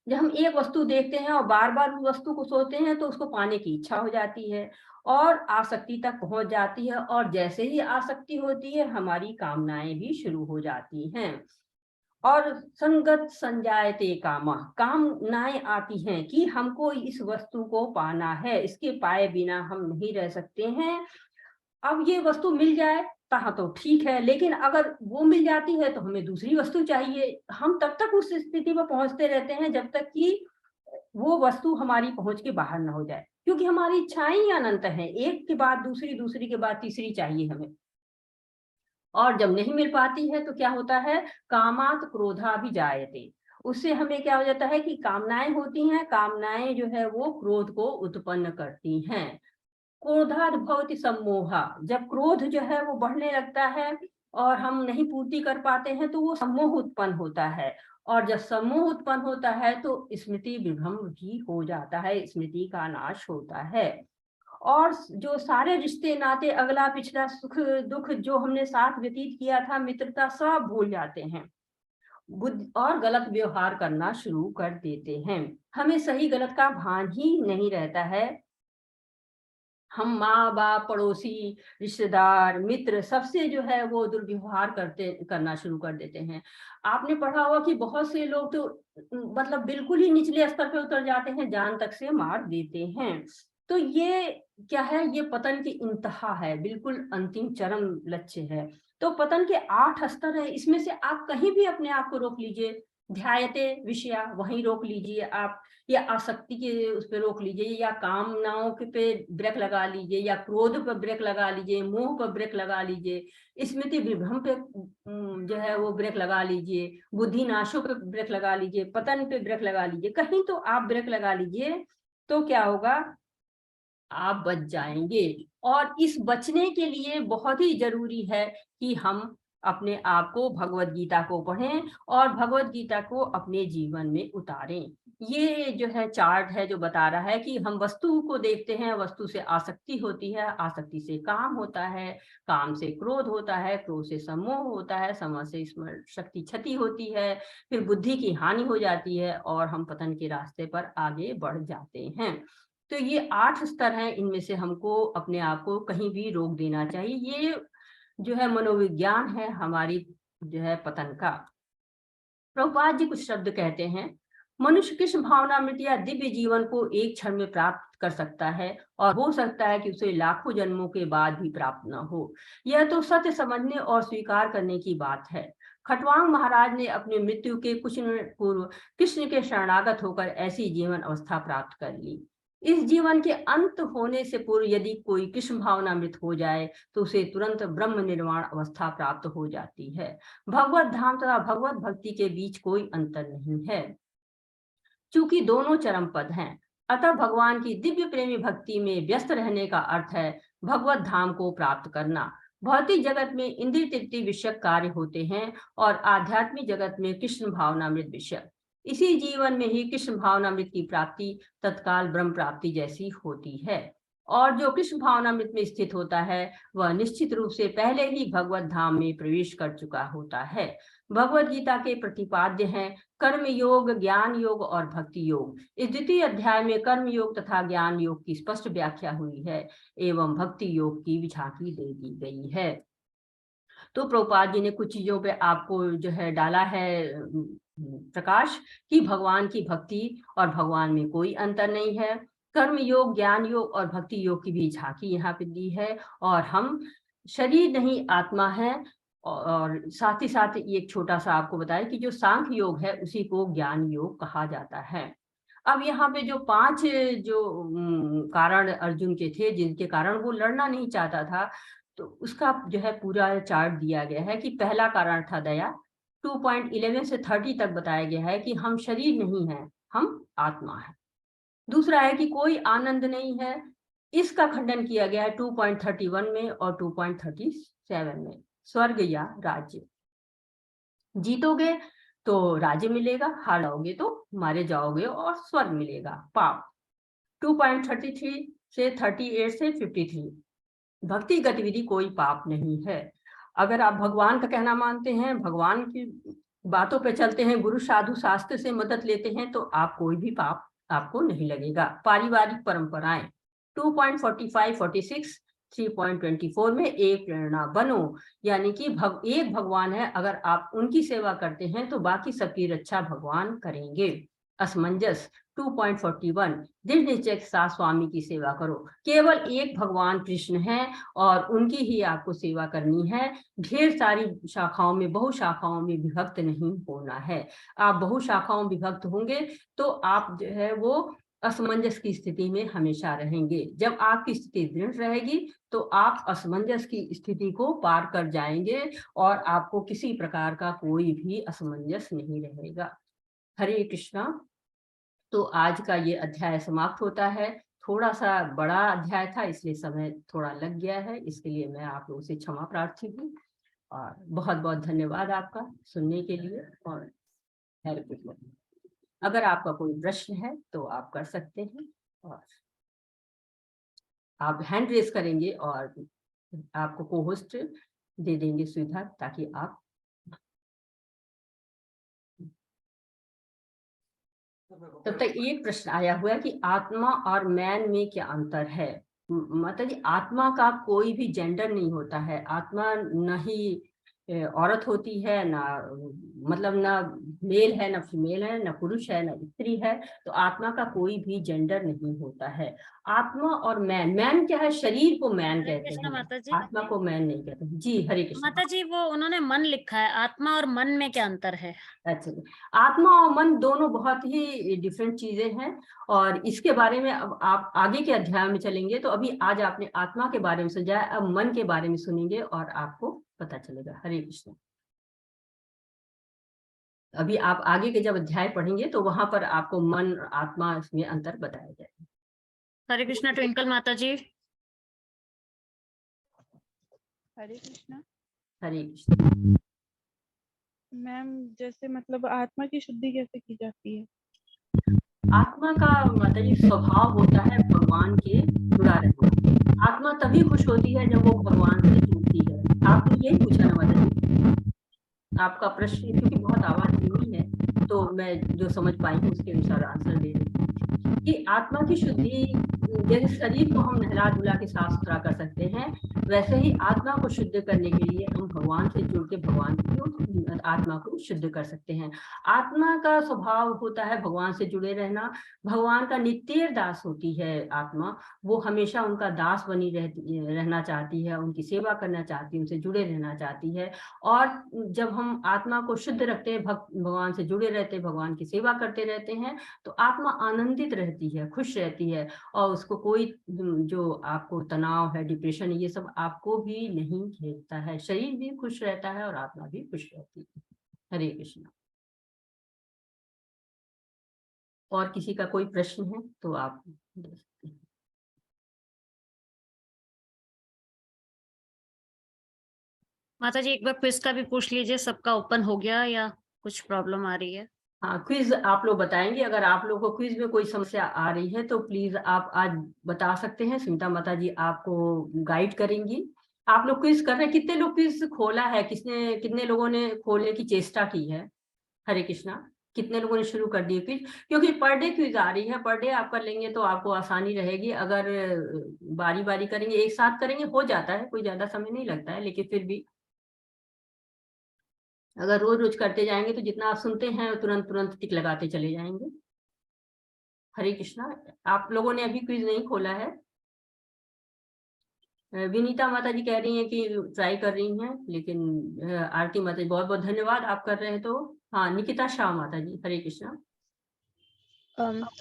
जब हम एक वस्तु देखते हैं और बार बार उस वस्तु को सोचते हैं तो उसको पाने की इच्छा हो जाती है और आसक्ति तक पहुंच जाती है, और जैसे ही आसक्ति होती है हमारी कामनाएं भी शुरू हो जाती हैं। और संगत संजायते कामा, कामनाएं आती हैं कि हमको इस वस्तु को पाना है, इसके पाए बिना हम नहीं रह सकते हैं। अब ये वस्तु मिल जाए तो ठीक है, लेकिन अगर वो मिल जाती है तो हमें दूसरी वस्तु चाहिए। हम तब तक उस स्थिति पर पहुंचते रहते हैं जब तक कि वो वस्तु हमारी पहुंच के बाहर ना हो जाए, क्योंकि हमारी इच्छाएं ही अनंत हैं, एक के बाद दूसरी, दूसरी के बाद तीसरी चाहिए हमें। और जब नहीं मिल पाती है तो क्या होता है, कामात क्रोधा भी जायते। उससे हमें क्या हो जाता है कि कामनाएं होती हैं, कामनाएं जो है वो क्रोध को उत्पन्न करती हैं। क्रोधात् भवति सम्मोहा, जब क्रोध जो है वो बढ़ने लगता है और हम नहीं पूर्ति कर पाते हैं तो वो सम्मोह उत्पन्न होता है, और जब सम्मोह उत्पन्न होता है तो स्मृति विभ्रम भी हो जाता है, स्मृति का नाश होता है। और जो सारे रिश्ते नाते, अगला पिछला सुख दुख जो हमने साथ व्यतीत किया था, मित्रता, सब भूल जाते हैं, बुद्धि और गलत व्यवहार करना शुरू कर देते हैं। हमें सही गलत का भान ही नहीं रहता है। हम माँ बाप, पड़ोसी, रिश्तेदार, मित्र, सबसे जो है वो दुर्व्यवहार करना शुरू कर देते हैं। आपने पढ़ा होगा कि बहुत से लोग तो मतलब बिल्कुल ही निचले स्तर पे उतर जाते हैं, जान तक से मार देते हैं। तो ये क्या है, ये पतन की इंतहा है, बिल्कुल अंतिम चरम लक्ष्य है। तो पतन के 8 स्तर है, इसमें से आप कहीं भी अपने आप को रोक लीजिए। ध्यायते विषया, वहीं रोक लीजिए आप, या आसक्ति के उस पर रोक लीजिए, या कामनाओं के पे ब्रेक लगा लीजिए, या क्रोध पर ब्रेक लगा लीजिए, मोह पर ब्रेक लगा लीजिए, स्मृति विभ्रम पे जो है वो ब्रेक लगा लीजिए, बुद्धि नाशों पे ब्रेक लगा लीजिए, पतन पे ब्रेक लगा लीजिए, कहीं तो आप ब्रेक लगा लीजिए। तो क्या होगा, आप बच जाएंगे। और इस बचने के लिए बहुत ही जरूरी है कि हम अपने आप को भगवत गीता को पढ़ें और भगवत गीता को अपने जीवन में उतारें। ये जो है चार्ट है जो बता रहा है कि हम वस्तु को देखते हैं, वस्तु से आसक्ति होती है, आसक्ति से काम होता है, काम से क्रोध होता है, क्रोध से सम्मोह होता है, सम्मोह से स्मरण शक्ति क्षति होती है, फिर बुद्धि की हानि हो जाती है और हम पतन के रास्ते पर आगे बढ़ जाते हैं। तो ये 8 स्तर हैं, इनमें से हमको अपने आप को कहीं भी रोक देना चाहिए। ये जो है मनोविज्ञान है हमारी जो है पतन का। प्रभुपाद जी कुछ शब्द कहते हैं, मनुष्य कृष्ण भावनामृत या दिव्य जीवन को एक क्षण में प्राप्त कर सकता है और हो सकता है कि उसे लाखों जन्मों के बाद भी प्राप्त न हो। यह तो सत्य समझने और स्वीकार करने की बात है। खटवांग महाराज ने अपनी मृत्यु के कुछ मिनट पूर्व कृष्ण के शरणागत होकर ऐसी जीवन अवस्था प्राप्त कर ली। इस जीवन के अंत होने से पूर्व यदि कोई कृष्ण भावनामृत हो जाए तो उसे तुरंत ब्रह्म निर्वाण अवस्था प्राप्त हो जाती है। भगवत धाम तथा भगवत भक्ति के बीच कोई अंतर नहीं है, चूंकि दोनों चरम पद हैं। अतः भगवान की दिव्य प्रेमी भक्ति में व्यस्त रहने का अर्थ है भगवत धाम को प्राप्त करना। भौतिक जगत में इंद्रिय तृप्ति विषयक कार्य होते हैं और आध्यात्मिक जगत में कृष्ण भावनामृत विषयक। इसी जीवन में ही कृष्ण भावनामृत की प्राप्ति तत्काल ब्रह्म प्राप्ति जैसी होती है। और जो कृष्ण भावनामृत में स्थित होता है वह निश्चित रूप से पहले ही भगवत धाम में प्रवेश कर चुका होता है। भगवत गीता के प्रतिपाद्य हैं कर्म योग, ज्ञान योग और भक्ति योग। इस द्वितीय अध्याय में कर्म योग तथा ज्ञान योग की स्पष्ट व्याख्या हुई है एवं भक्ति योग की झांकी दे दी गई है। तो प्रभुपाद जी ने कुछ चीजों पे आपको जो है डाला है प्रकाश कि भगवान की भक्ति और भगवान में कोई अंतर नहीं है। कर्म योग, ज्ञान योग और भक्ति योग की भी झांकी यहाँ पे दी है और हम शरीर नहीं आत्मा है। और साथ ही साथ ये एक छोटा सा आपको बताया कि जो सांख्य योग है उसी को ज्ञान योग कहा जाता है। अब यहाँ पे जो 5 जो कारण अर्जुन के थे जिनके कारण वो लड़ना नहीं चाहता था, तो उसका जो है पूरा चार्ट दिया गया है कि पहला कारण था दया। 2.11 से 30 तक बताया गया है कि हम शरीर नहीं है, हम आत्मा है। दूसरा है कि कोई आनंद नहीं है, इसका खंडन किया गया है 2.31 में और 2.37 में। स्वर्ग या राज्य, जीतोगे तो राज्य मिलेगा, हारोगे तो मारे जाओगे और स्वर्ग मिलेगा। पाप 2.33 से 38 से 53, भक्ति गतिविधि कोई पाप नहीं है। अगर आप भगवान का कहना मानते हैं, भगवान की बातों पे चलते हैं, गुरु साधु शास्त्र से मदद लेते हैं तो आप कोई भी पाप आपको नहीं लगेगा। पारिवारिक परंपराएं 2.45, 46, 3.24 में एक प्रेरणा बनो, यानी कि एक भगवान है, अगर आप उनकी सेवा करते हैं तो बाकी सबकी रक्षा भगवान करेंगे। असमंजस 2.41, दृढ़ निश्चय के साथ स्वामी की सेवा करो। केवल एक भगवान कृष्ण है और उनकी ही आपको सेवा करनी है। ढेर सारी शाखाओं में, बहु शाखाओं में विभक्त नहीं होना है। आप बहु शाखाओं विभक्त होंगे तो आप जो है वो असमंजस की स्थिति में हमेशा रहेंगे। जब आपकी स्थिति दृढ़ रहेगी तो आप असमंजस की स्थिति को पार कर जाएंगे और आपको किसी प्रकार का कोई भी असमंजस नहीं रहेगा। हरे कृष्णा। तो आज का ये अध्याय समाप्त होता है। थोड़ा सा बड़ा अध्याय था इसलिए समय थोड़ा लग गया है, इसके लिए मैं आप लोगों से क्षमा प्रार्थी हूँ और बहुत बहुत धन्यवाद आपका सुनने के लिए। और हरे कृष्ण। अगर आपका कोई प्रश्न है तो आप कर सकते हैं और आप हैंड रेज करेंगे और आपको को होस्ट दे देंगे सुविधा ताकि आप। तब तक एक प्रश्न आया हुआ है कि आत्मा और मैन में क्या अंतर है। माता जी, आत्मा का कोई भी जेंडर नहीं होता है। आत्मा न ही औरत होती है, ना मतलब ना मेल है, ना फीमेल है, ना पुरुष है, ना स्त्री है। तो आत्मा का कोई भी जेंडर नहीं होता है। आत्मा और मैन, मैन क्या है, शरीर को मैन कहते कृष्ण हैं, माता जी। आत्मा को मैन नहीं कहते हैं। जी हरे कृष्ण। माता जी वो उन्होंने मन लिखा है, आत्मा और मन में क्या अंतर है? अच्छा, आत्मा और मन दोनों बहुत ही डिफरेंट चीजें हैं और इसके बारे में अब आप आगे के अध्याय में चलेंगे। तो अभी आज आपने आत्मा के बारे में समझा, अब मन के बारे में सुनेंगे और आपको पता चलेगा। हरे कृष्ण। अभी आप आगे के जब अध्याय पढ़ेंगे तो वहां पर आपको मन और आत्मा में अंतर बताया जाएगा। हरे कृष्णा ट्विंकल माता जी। हरे कृष्णा। हरे कृष्ण। मैम जैसे मतलब आत्मा की शुद्धि कैसे की जाती है? आत्मा का माता जी स्वभाव होता है भगवान के जुड़ा रहना। आत्मा तभी खुश होती है जब वो भगवान से जुड़ती है। आपने यही पूछा ना माता जी, आपका प्रश्न क्योंकि बहुत आवाज धीमी है तो मैं जो समझ पाई हूँ उसके अनुसार आंसर दे रही हूँ कि आत्मा की शुद्धि जैसे शरीर को हम नहला धुला के साफ सुथरा कर सकते हैं, वैसे ही आत्मा को शुद्ध करने के लिए हम भगवान से जुड़ के भगवान की आत्मा को शुद्ध कर सकते हैं। आत्मा का स्वभाव होता है भगवान से जुड़े रहना। भगवान का नित्य दास होती है आत्मा, वो हमेशा उनका दास बनी रहना चाहती है, उनकी सेवा करना चाहती है, उनसे जुड़े रहना चाहती है। और जब हम आत्मा को शुद्ध रखते हैं, भगवान से जुड़े रहते हैं, भगवान की सेवा करते रहते हैं, तो आत्मा आनंदित रहती है, खुश रहती है और उसको कोई जो आपको तनाव है, डिप्रेशन, ये सब आपको भी नहीं घेरता है। शरीर भी खुश रहता है और आत्मा भी खुश रहती है। हरे कृष्ण। और किसी का कोई प्रश्न है तो आप दे सकते हैं। माता जी एक बार क्विज का भी पूछ लीजिए, सबका ओपन हो गया या कुछ प्रॉब्लम आ रही है? हाँ, क्विज आप लोग बताएंगे। अगर आप लोगों को क्विज में कोई समस्या आ रही है तो प्लीज आप आज बता सकते हैं। स्मिता माता जी आपको गाइड करेंगी। आप लोग क्विज कर रहे हैं, कितने लोग क्विज खोला है, कितने लोगों ने खोलने की चेष्टा की है? हरे कृष्णा। कितने लोगों ने शुरू कर दिए क्विज? क्योंकि पर डे क्विज आ रही है, पर डे आप कर लेंगे तो आपको आसानी रहेगी। अगर बारी बारी करेंगे, एक साथ करेंगे, हो जाता है, कोई ज्यादा समय नहीं लगता है, लेकिन फिर भी अगर रोज रोज करते जाएंगे तो जितना आप सुनते हैं तुरंत तुरंत टिक लगाते चले जाएंगे। हरे कृष्णा। आप लोगों ने अभी क्विज नहीं खोला है? विनीता माता जी कह रही हैं कि ट्राई कर रही हैं, लेकिन आरती माता जी बहुत बहुत धन्यवाद, आप कर रहे हैं तो। हाँ, निकिता शाह माता जी, हरे कृष्णा।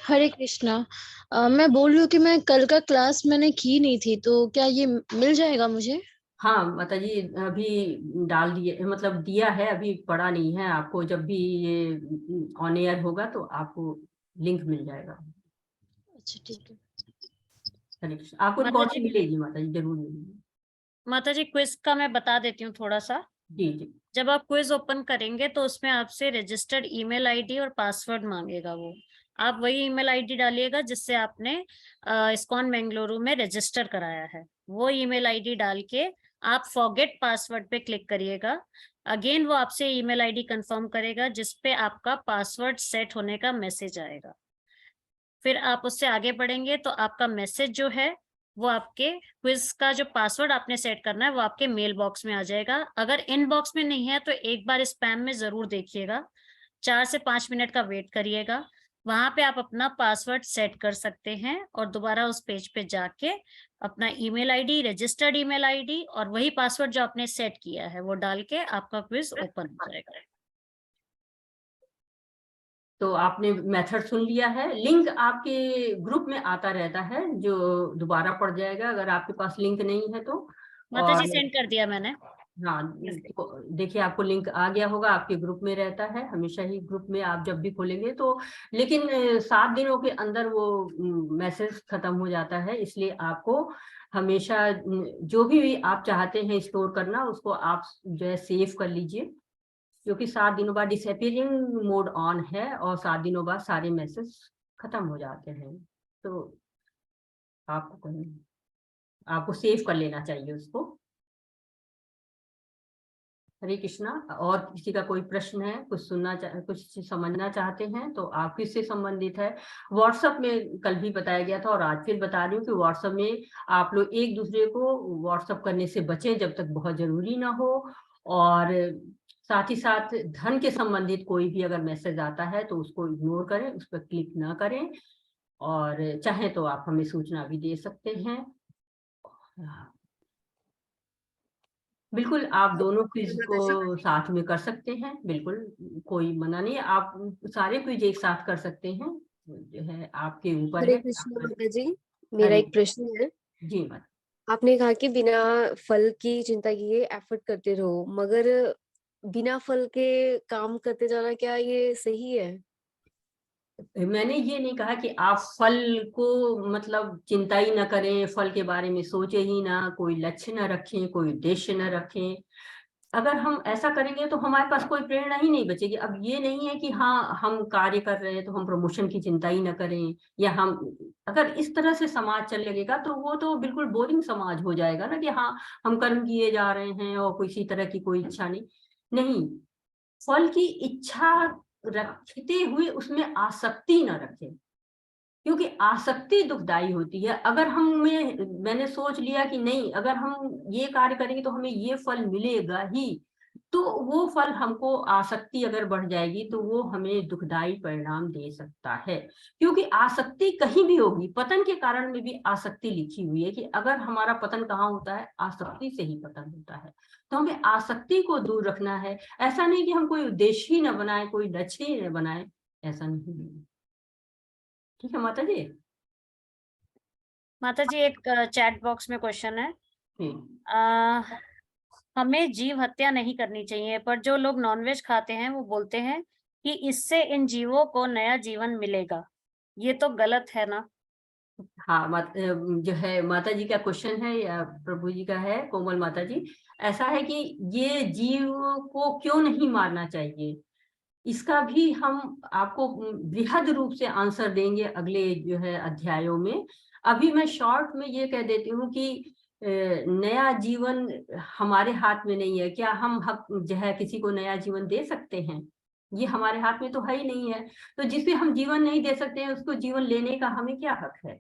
हरे कृष्णा। मैं बोल रही हूँ कि मैं कल का क्लास मैंने की नहीं थी, तो क्या ये मिल जाएगा मुझे? हाँ माता जी, अभी डाल दिए, मतलब दिया है, अभी पड़ा नहीं है। आपको जब भी ये ऑन एयर होगा तो आपको लिंक मिल जाएगा। अच्छा ठीक है। हरे कृष्णा। आपको माता रिकॉर्डिंग जी मिलेगी माता जी, जरूर मिलेगी। माता जी क्विज का मैं बता देती हूँ थोड़ा सा। जी जी। जब आप क्विज ओपन करेंगे तो उसमें आपसे रजिस्टर्ड ईमेल आईडी और पासवर्ड मांगेगा। वो आप वही ईमेल आईडी डालिएगा जिससे आपने इस्कॉन बेंगलुरु में रजिस्टर कराया है। वो ईमेल आईडी डाल के आप फॉरगेट पासवर्ड पे क्लिक करिएगा। अगेन वो आपसे ईमेल आईडी कंफर्म करेगा जिसपे आपका पासवर्ड सेट होने का मैसेज आएगा। फिर आप उससे आगे बढ़ेंगे तो आपका मैसेज जो है वो आपके क्विज का जो पासवर्ड आपने सेट करना है वो आपके मेल बॉक्स में आ जाएगा। अगर इनबॉक्स में नहीं है तो एक बार स्पैम में जरूर देखिएगा। 4 से 5 मिनट का वेट करिएगा। वहां पे आप अपना पासवर्ड सेट कर सकते हैं और दोबारा उस पेज पे जाके अपना email ID, registered email ID और वही पासवर्ड जो आपने सेट किया है वो डाल के आपका क्विज ओपन हो जाएगा। तो आपने मेथड सुन लिया है। लिंक आपके ग्रुप में आता रहता है जो दोबारा पड़ जाएगा अगर आपके पास लिंक नहीं है तो। माता जी और सेंड कर दिया मैंने। हाँ, तो देखिए आपको लिंक आ गया होगा, आपके ग्रुप में रहता है हमेशा ही, ग्रुप में आप जब भी खोलेंगे तो। लेकिन 7 दिनों के अंदर वो मैसेज खत्म हो जाता है, इसलिए आपको हमेशा जो भी आप चाहते हैं स्टोर करना उसको आप जो है सेव कर लीजिए, क्योंकि 7 दिनों बाद डिसअपीयरिंग मोड ऑन है और 7 दिनों बाद सारे मैसेज खत्म हो जाते हैं। तो आपको सेव कर लेना चाहिए उसको। हरे कृष्णा। और किसी का कोई प्रश्न है, कुछ समझना चाहते हैं तो आप किससे संबंधित है? व्हाट्सएप में कल भी बताया गया था और आज फिर बता रही हूँ कि व्हाट्सएप में आप लोग एक दूसरे को व्हाट्सएप करने से बचें जब तक बहुत जरूरी ना हो। और साथ ही साथ धन के संबंधित कोई भी अगर मैसेज आता है तो उसको इग्नोर करें, उस पर क्लिक ना करें। और चाहे तो आप हमें सूचना भी दे सकते हैं। बिल्कुल, आप दोनों क्विज को साथ में कर सकते हैं, बिल्कुल कोई मना नहीं है। आप सारे क्विज एक साथ कर सकते हैं, जो है आपके ऊपर हरे है। कृष्ण माता जी, मेरा हरे एक प्रश्न है। जी माता। आपने कहा कि बिना फल की चिंता किए एफर्ट करते रहो, मगर बिना फल के काम करते जाना क्या ये सही है? मैंने ये नहीं कहा कि आप फल को मतलब चिंता ही ना करें, फल के बारे में सोचे ही ना, कोई लक्ष्य न रखें, कोई उद्देश्य न रखें। अगर हम ऐसा करेंगे तो हमारे पास कोई प्रेरणा ही नहीं बचेगी। अब ये नहीं है कि हाँ हम कार्य कर रहे हैं तो हम प्रमोशन की चिंता ही न करें, या हम अगर इस तरह से समाज चल लगेगा तो वो तो बिल्कुल बोरिंग समाज हो जाएगा ना, कि हाँ हम कर्म किए जा रहे हैं और किसी तरह की कोई इच्छा नहीं। नहीं, फल की इच्छा रखते हुए उसमें आसक्ति न रखें, क्योंकि आसक्ति दुखदाई होती है। अगर मैंने सोच लिया कि नहीं, अगर हम ये कार्य करेंगे तो हमें ये फल मिलेगा ही, तो वो फल हमको, आसक्ति अगर बढ़ जाएगी तो वो हमें दुखदाई परिणाम दे सकता है। क्योंकि आसक्ति कहीं भी होगी, पतन के कारण में भी आसक्ति लिखी हुई है कि अगर हमारा पतन कहाँ होता है, आसक्ति से ही पतन होता है। तो हमें आसक्ति को दूर रखना है। ऐसा नहीं कि हम कोई उद्देश्य ही न बनाए, कोई लक्ष्य ही न बनाए, ऐसा नहीं। ठीक है माता जी। माता जी, एक चैट बॉक्स में क्वेश्चन है। हम्म। हमें जीव हत्या नहीं करनी चाहिए, पर जो लोग नॉनवेज खाते हैं वो बोलते हैं कि इससे इन जीवों को नया जीवन मिलेगा, ये तो गलत है ना? हाँ, जो है माता जी का क्वेश्चन है या प्रभु जी का है, कोमल माता जी। ऐसा है कि ये जीव को क्यों नहीं मारना चाहिए, इसका भी हम आपको बृहद रूप से आंसर देंगे अगले जो है अध्यायों में। अभी मैं शॉर्ट में ये कह देती हूँ कि नया जीवन हमारे हाथ में नहीं है। क्या हम हक जो है किसी को नया जीवन दे सकते हैं? ये हमारे हाथ में तो है ही नहीं है। तो जिसे हम जीवन नहीं दे सकते हैं, उसको जीवन लेने का हमें क्या हक है?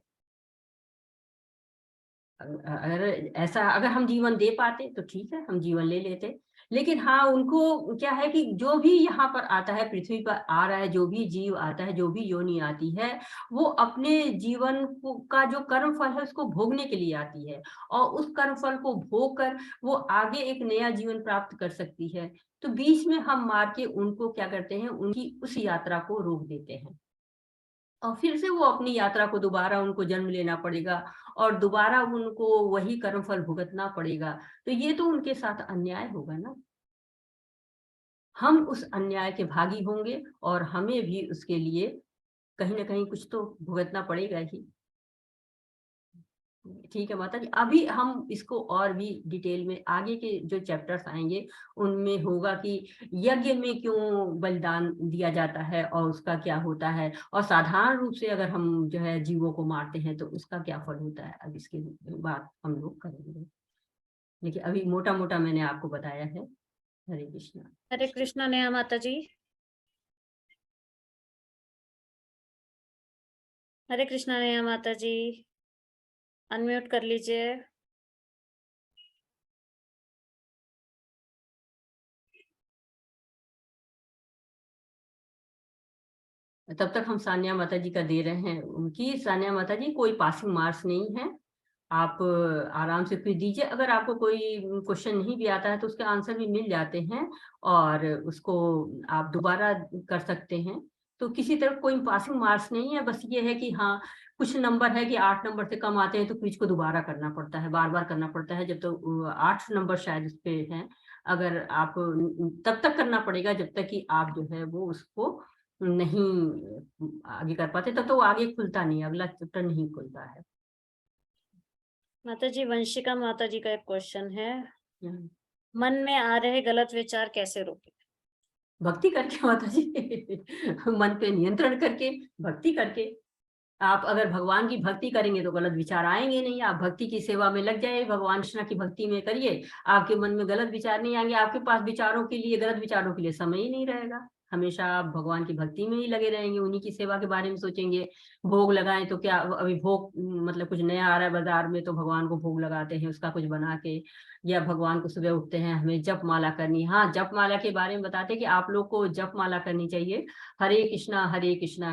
अगर हम जीवन दे पाते तो ठीक है, हम जीवन ले लेते। लेकिन हाँ, उनको क्या है कि जो भी यहाँ पर आता है, पृथ्वी पर आ रहा है, जो भी जीव आता है, जो भी योनि आती है, वो अपने जीवन का जो कर्म फल है उसको भोगने के लिए आती है, और उस कर्म फल को भोग कर वो आगे एक नया जीवन प्राप्त कर सकती है। तो बीच में हम मार के उनको क्या करते हैं, उनकी उस यात्रा को रोक देते हैं, और फिर से वो अपनी यात्रा को दोबारा उनको जन्म लेना पड़ेगा, और दोबारा उनको वही कर्मफल भुगतना पड़ेगा। तो ये तो उनके साथ अन्याय होगा ना। हम उस अन्याय के भागी होंगे, और हमें भी उसके लिए कहीं ना कहीं कुछ तो भुगतना पड़ेगा ही। ठीक है माता जी। अभी हम इसको और भी डिटेल में आगे के जो चैप्टर्स आएंगे उनमें होगा कि यज्ञ में क्यों बलिदान दिया जाता है और उसका क्या होता है, और साधारण रूप से अगर हम जो है जीवों को मारते हैं तो उसका क्या फल होता है। अब इसके बाद हम लोग करेंगे, लेकिन अभी मोटा मोटा मैंने आपको बताया है। हरे कृष्णा। हरे कृष्णा नेहा माता जी। हरे कृष्णा नेहा माता जी, अनम्यूट कर लीजिए। तब तक हम सान्या माता जी का दे रहे हैं। उनकी सान्या माता जी कोई पासिंग मार्क्स नहीं है, आप आराम से फिर दीजिए। अगर आपको कोई क्वेश्चन नहीं भी आता है तो उसके आंसर भी मिल जाते हैं, और उसको आप दोबारा कर सकते हैं। तो किसी तरह कोई पासिंग मार्क्स नहीं है, बस ये है कि हाँ कुछ नंबर है कि 8 नंबर से कम आते हैं तो क्विज को दोबारा करना पड़ता है, बार बार करना पड़ता है। जब तो 8 नंबर शायद उस पे हैं, अगर आप तब तक करना पड़ेगा जब तक कि आप जो है वो उसको नहीं आगे कर पाते, तब तो वो आगे खुलता नहीं, अगला चैप्टर नहीं खुलता है। माता जी, वंशिका माता जी का एक क्वेश्चन है। मन में आ रहे गलत विचार कैसे रोके? भक्ति करके माता जी। मन पे नियंत्रण करके, भक्ति करके। आप अगर भगवान की भक्ति करेंगे तो गलत विचार आएंगे नहीं। आप भक्ति की सेवा में लग जाइए, भगवान कृष्ण की भक्ति में करिए, आपके मन में गलत विचार नहीं आएंगे। आपके पास विचारों के लिए, गलत विचारों के लिए समय ही नहीं रहेगा। हमेशा आप भगवान की भक्ति में ही लगे रहेंगे, उन्हीं की सेवा के बारे में सोचेंगे। भोग लगाएं तो क्या, अभी भोग मतलब कुछ नया आ रहा है बाजार में तो भगवान को भोग लगाते हैं उसका कुछ बना के, या भगवान को सुबह उठते हैं हमें जप माला करनी। हाँ, जप माला के बारे में बताते हैं कि आप लोग को जप माला करनी चाहिए। हरे कृष्णा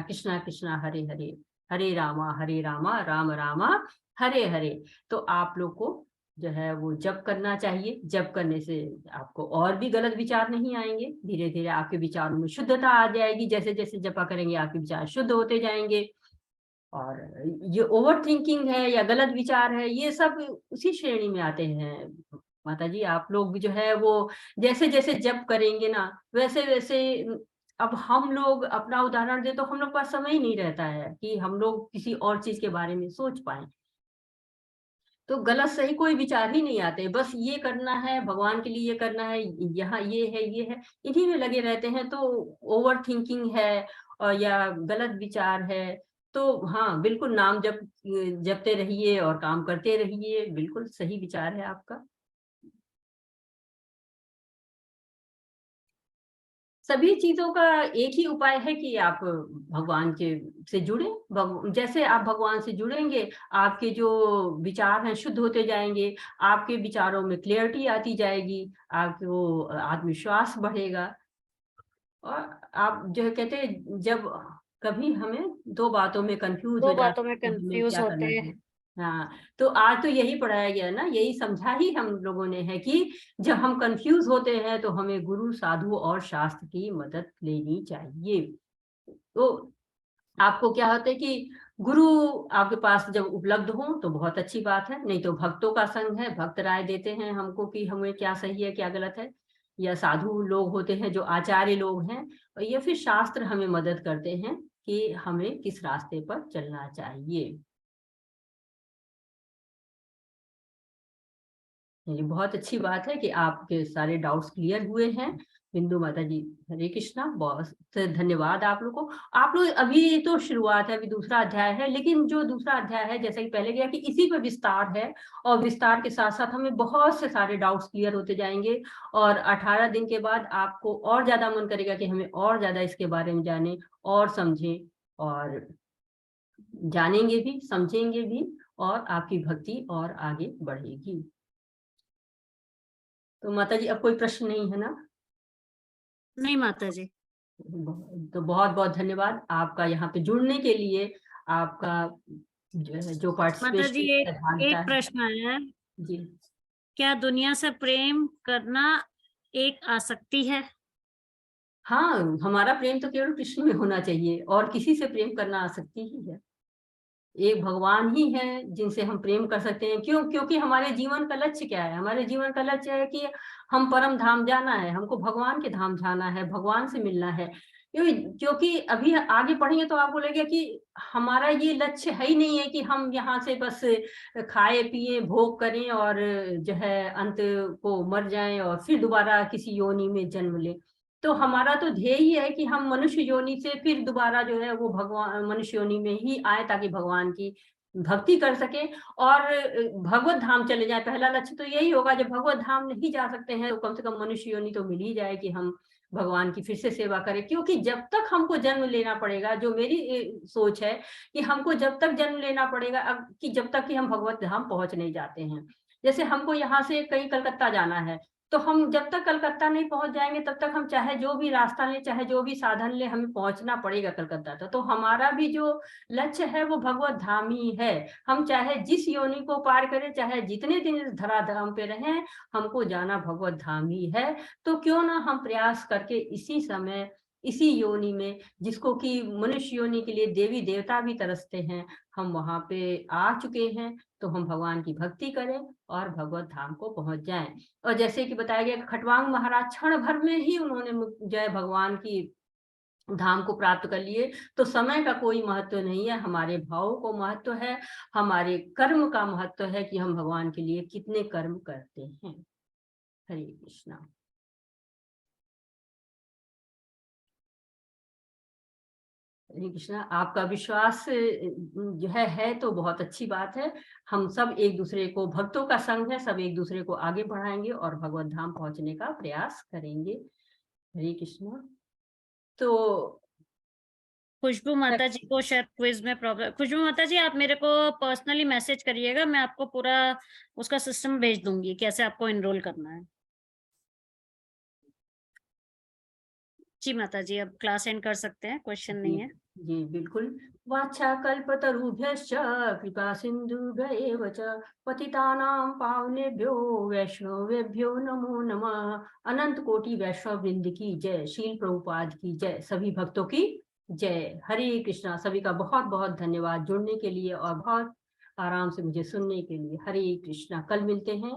कृष्णा कृष्णा हरे हरे, हरे रामा राम रामा हरे हरे। तो आप लोग को जो है वो जप करना चाहिए। जप करने से आपको और भी गलत विचार नहीं आएंगे, धीरे धीरे आपके विचारों में शुद्धता आ जाएगी। जैसे जैसे जपा करेंगे आपके विचार शुद्ध होते जाएंगे। और ये ओवर थिंकिंग है या गलत विचार है, ये सब उसी श्रेणी में आते हैं माता जी। आप लोग जो है वो जैसे जैसे जप करेंगे ना, वैसे वैसे अब हम लोग अपना उदाहरण दे तो हम लोग पास समय ही नहीं रहता है कि हम लोग किसी और चीज के बारे में सोच पाए। तो गलत सही कोई विचार ही नहीं आते, बस ये करना है, भगवान के लिए ये करना है, यहाँ ये है, इन्हीं में लगे रहते हैं। तो ओवर थिंकिंग है और या गलत विचार है। तो हाँ, बिल्कुल नाम जपते रहिए और काम करते रहिए, बिल्कुल सही विचार है आपका। सभी चीजों का एक ही उपाय है कि आप भगवान के से जुड़े। जैसे आप भगवान से जुड़ेंगे, आपके जो विचार हैं शुद्ध होते जाएंगे, आपके विचारों में क्लियरिटी आती जाएगी, आपको आत्मविश्वास बढ़ेगा। और आप जो कहते हैं, जब कभी हमें दो बातों में कंफ्यूज हो जाते हैं कि हमें कंफ्यूज क्या होते करना हैं। चाहिए। हाँ, तो आज तो यही पढ़ाया गया ना, यही समझा ही हम लोगों ने है कि जब हम कंफ्यूज होते हैं तो हमें गुरु, साधु और शास्त्र की मदद लेनी चाहिए। तो आपको क्या होता है कि गुरु आपके पास जब उपलब्ध हो तो बहुत अच्छी बात है, नहीं तो भक्तों का संग है, भक्त राय देते हैं हमको कि हमें क्या सही है क्या गलत है, या साधु लोग होते हैं जो आचार्य लोग हैं, और या फिर शास्त्र हमें मदद करते हैं कि हमें किस रास्ते पर चलना चाहिए। ये बहुत अच्छी बात है कि आपके सारे डाउट्स क्लियर हुए हैं। बिंदु माता जी, हरे कृष्णा, बहुत धन्यवाद आप लोग को। आप लोग अभी तो शुरुआत है, अभी दूसरा अध्याय है, लेकिन जो दूसरा अध्याय है जैसे कि पहले गया कि इसी पर विस्तार है, और विस्तार के साथ साथ हमें बहुत से सारे डाउट्स क्लियर होते जाएंगे, और 18 दिन के बाद आपको और ज्यादा मन करेगा कि हमें और ज्यादा इसके बारे में जाने और समझें, और जानेंगे भी, समझेंगे भी, और आपकी भक्ति और आगे बढ़ेगी। तो माता जी, अब कोई प्रश्न नहीं है ना? नहीं माता जी। तो बहुत बहुत धन्यवाद आपका यहाँ पे जुड़ने के लिए, आपका जो माता जी, पार्टिसिपेशन एक है। प्रश्न आया है, जी, क्या दुनिया से प्रेम करना एक आसक्ति है? हाँ, हमारा प्रेम तो केवल कृष्ण में होना चाहिए, और किसी से प्रेम करना आसक्ति ही है। एक भगवान ही है जिनसे हम प्रेम कर सकते हैं। क्योंकि हमारे जीवन का लक्ष्य क्या है? हमारे जीवन का लक्ष्य है कि हम परम धाम जाना है, हमको भगवान के धाम जाना है, भगवान से मिलना है। क्योंकि अभी आगे पढ़ेंगे तो आपको लगेगा कि हमारा ये लक्ष्य है ही नहीं है कि हम यहाँ से बस खाए पिए भोग करें और जो है अंत को मर जाएं और फिर दोबारा किसी योनि में जन्म लें। तो हमारा तो ध्येय ही है कि हम मनुष्य योनि से फिर दोबारा जो है वो भगवान मनुष्य योनि में ही आए, ताकि भगवान की भक्ति कर सके और भगवत धाम चले जाए। पहला लक्ष्य तो यही होगा। जब भगवत धाम नहीं जा सकते हैं तो कम से कम मनुष्य योनि तो मिल ही जाए कि हम भगवान की फिर से सेवा करें। क्योंकि जब तक हमको जन्म लेना पड़ेगा, जो मेरी सोच है कि हमको जब तक जन्म लेना पड़ेगा, अब कि जब तक कि हम भगवत धाम पहुंच नहीं जाते हैं। जैसे हमको यहाँ से कहीं कलकत्ता जाना है, तो हम जब तक कलकत्ता नहीं पहुंच जाएंगे तब तक हम चाहे जो भी रास्ता ले, चाहे जो भी साधन ले, हमें पहुंचना पड़ेगा कलकत्ता तक। तो हमारा भी जो लक्ष्य है वो भगवत धाम ही है। हम चाहे जिस योनि को पार करें, चाहे जितने दिन इस धराधाम पे रहें, हमको जाना भगवत धाम ही है। तो क्यों ना हम प्रयास करके इसी समय, इसी योनि में, जिसको कि मनुष्य योनि के लिए देवी देवता भी तरसते हैं, हम वहां पे आ चुके हैं, तो हम भगवान की भक्ति करें और भगवत धाम को पहुंच जाएं। और जैसे कि बताया गया, खटवांग महाराज क्षण भर में ही उन्होंने जय भगवान की धाम को प्राप्त कर लिए। तो समय का कोई महत्व नहीं है, हमारे भाव को महत्व है, हमारे कर्म का महत्व है कि हम भगवान के लिए कितने कर्म करते हैं। हरे कृष्णा। हरे कृष्णा। आपका विश्वास जो है तो बहुत अच्छी बात है। हम सब एक दूसरे को, भक्तों का संग है, सब एक दूसरे को आगे बढ़ाएंगे और भगवत धाम पहुंचने का प्रयास करेंगे। हरे कृष्णा। तो खुशबू माता जी को शायद क्विज में प्रॉब्लम। खुशबू माता जी, आप मेरे को पर्सनली मैसेज करिएगा, मैं आपको पूरा उसका सिस्टम भेज दूंगी कैसे आपको एनरोल करना है। जी माता जी, अब क्लास एंड कर सकते हैं, क्वेश्चन नहीं है। जी बिल्कुल। वाचा कल्पतरुभ्यश्च कृपा सिंधुभ्य एव च पतितानां पावनेभ्यो वैष्णवेभ्यो नमो नमः। अनंत कोटि वैष्णव वृंद की जय, शील प्रभुपाद की जय, सभी भक्तों की जय। हरे कृष्णा। सभी का बहुत बहुत धन्यवाद जुड़ने के लिए और बहुत आराम से मुझे सुनने के लिए। हरे कृष्णा। कल मिलते हैं।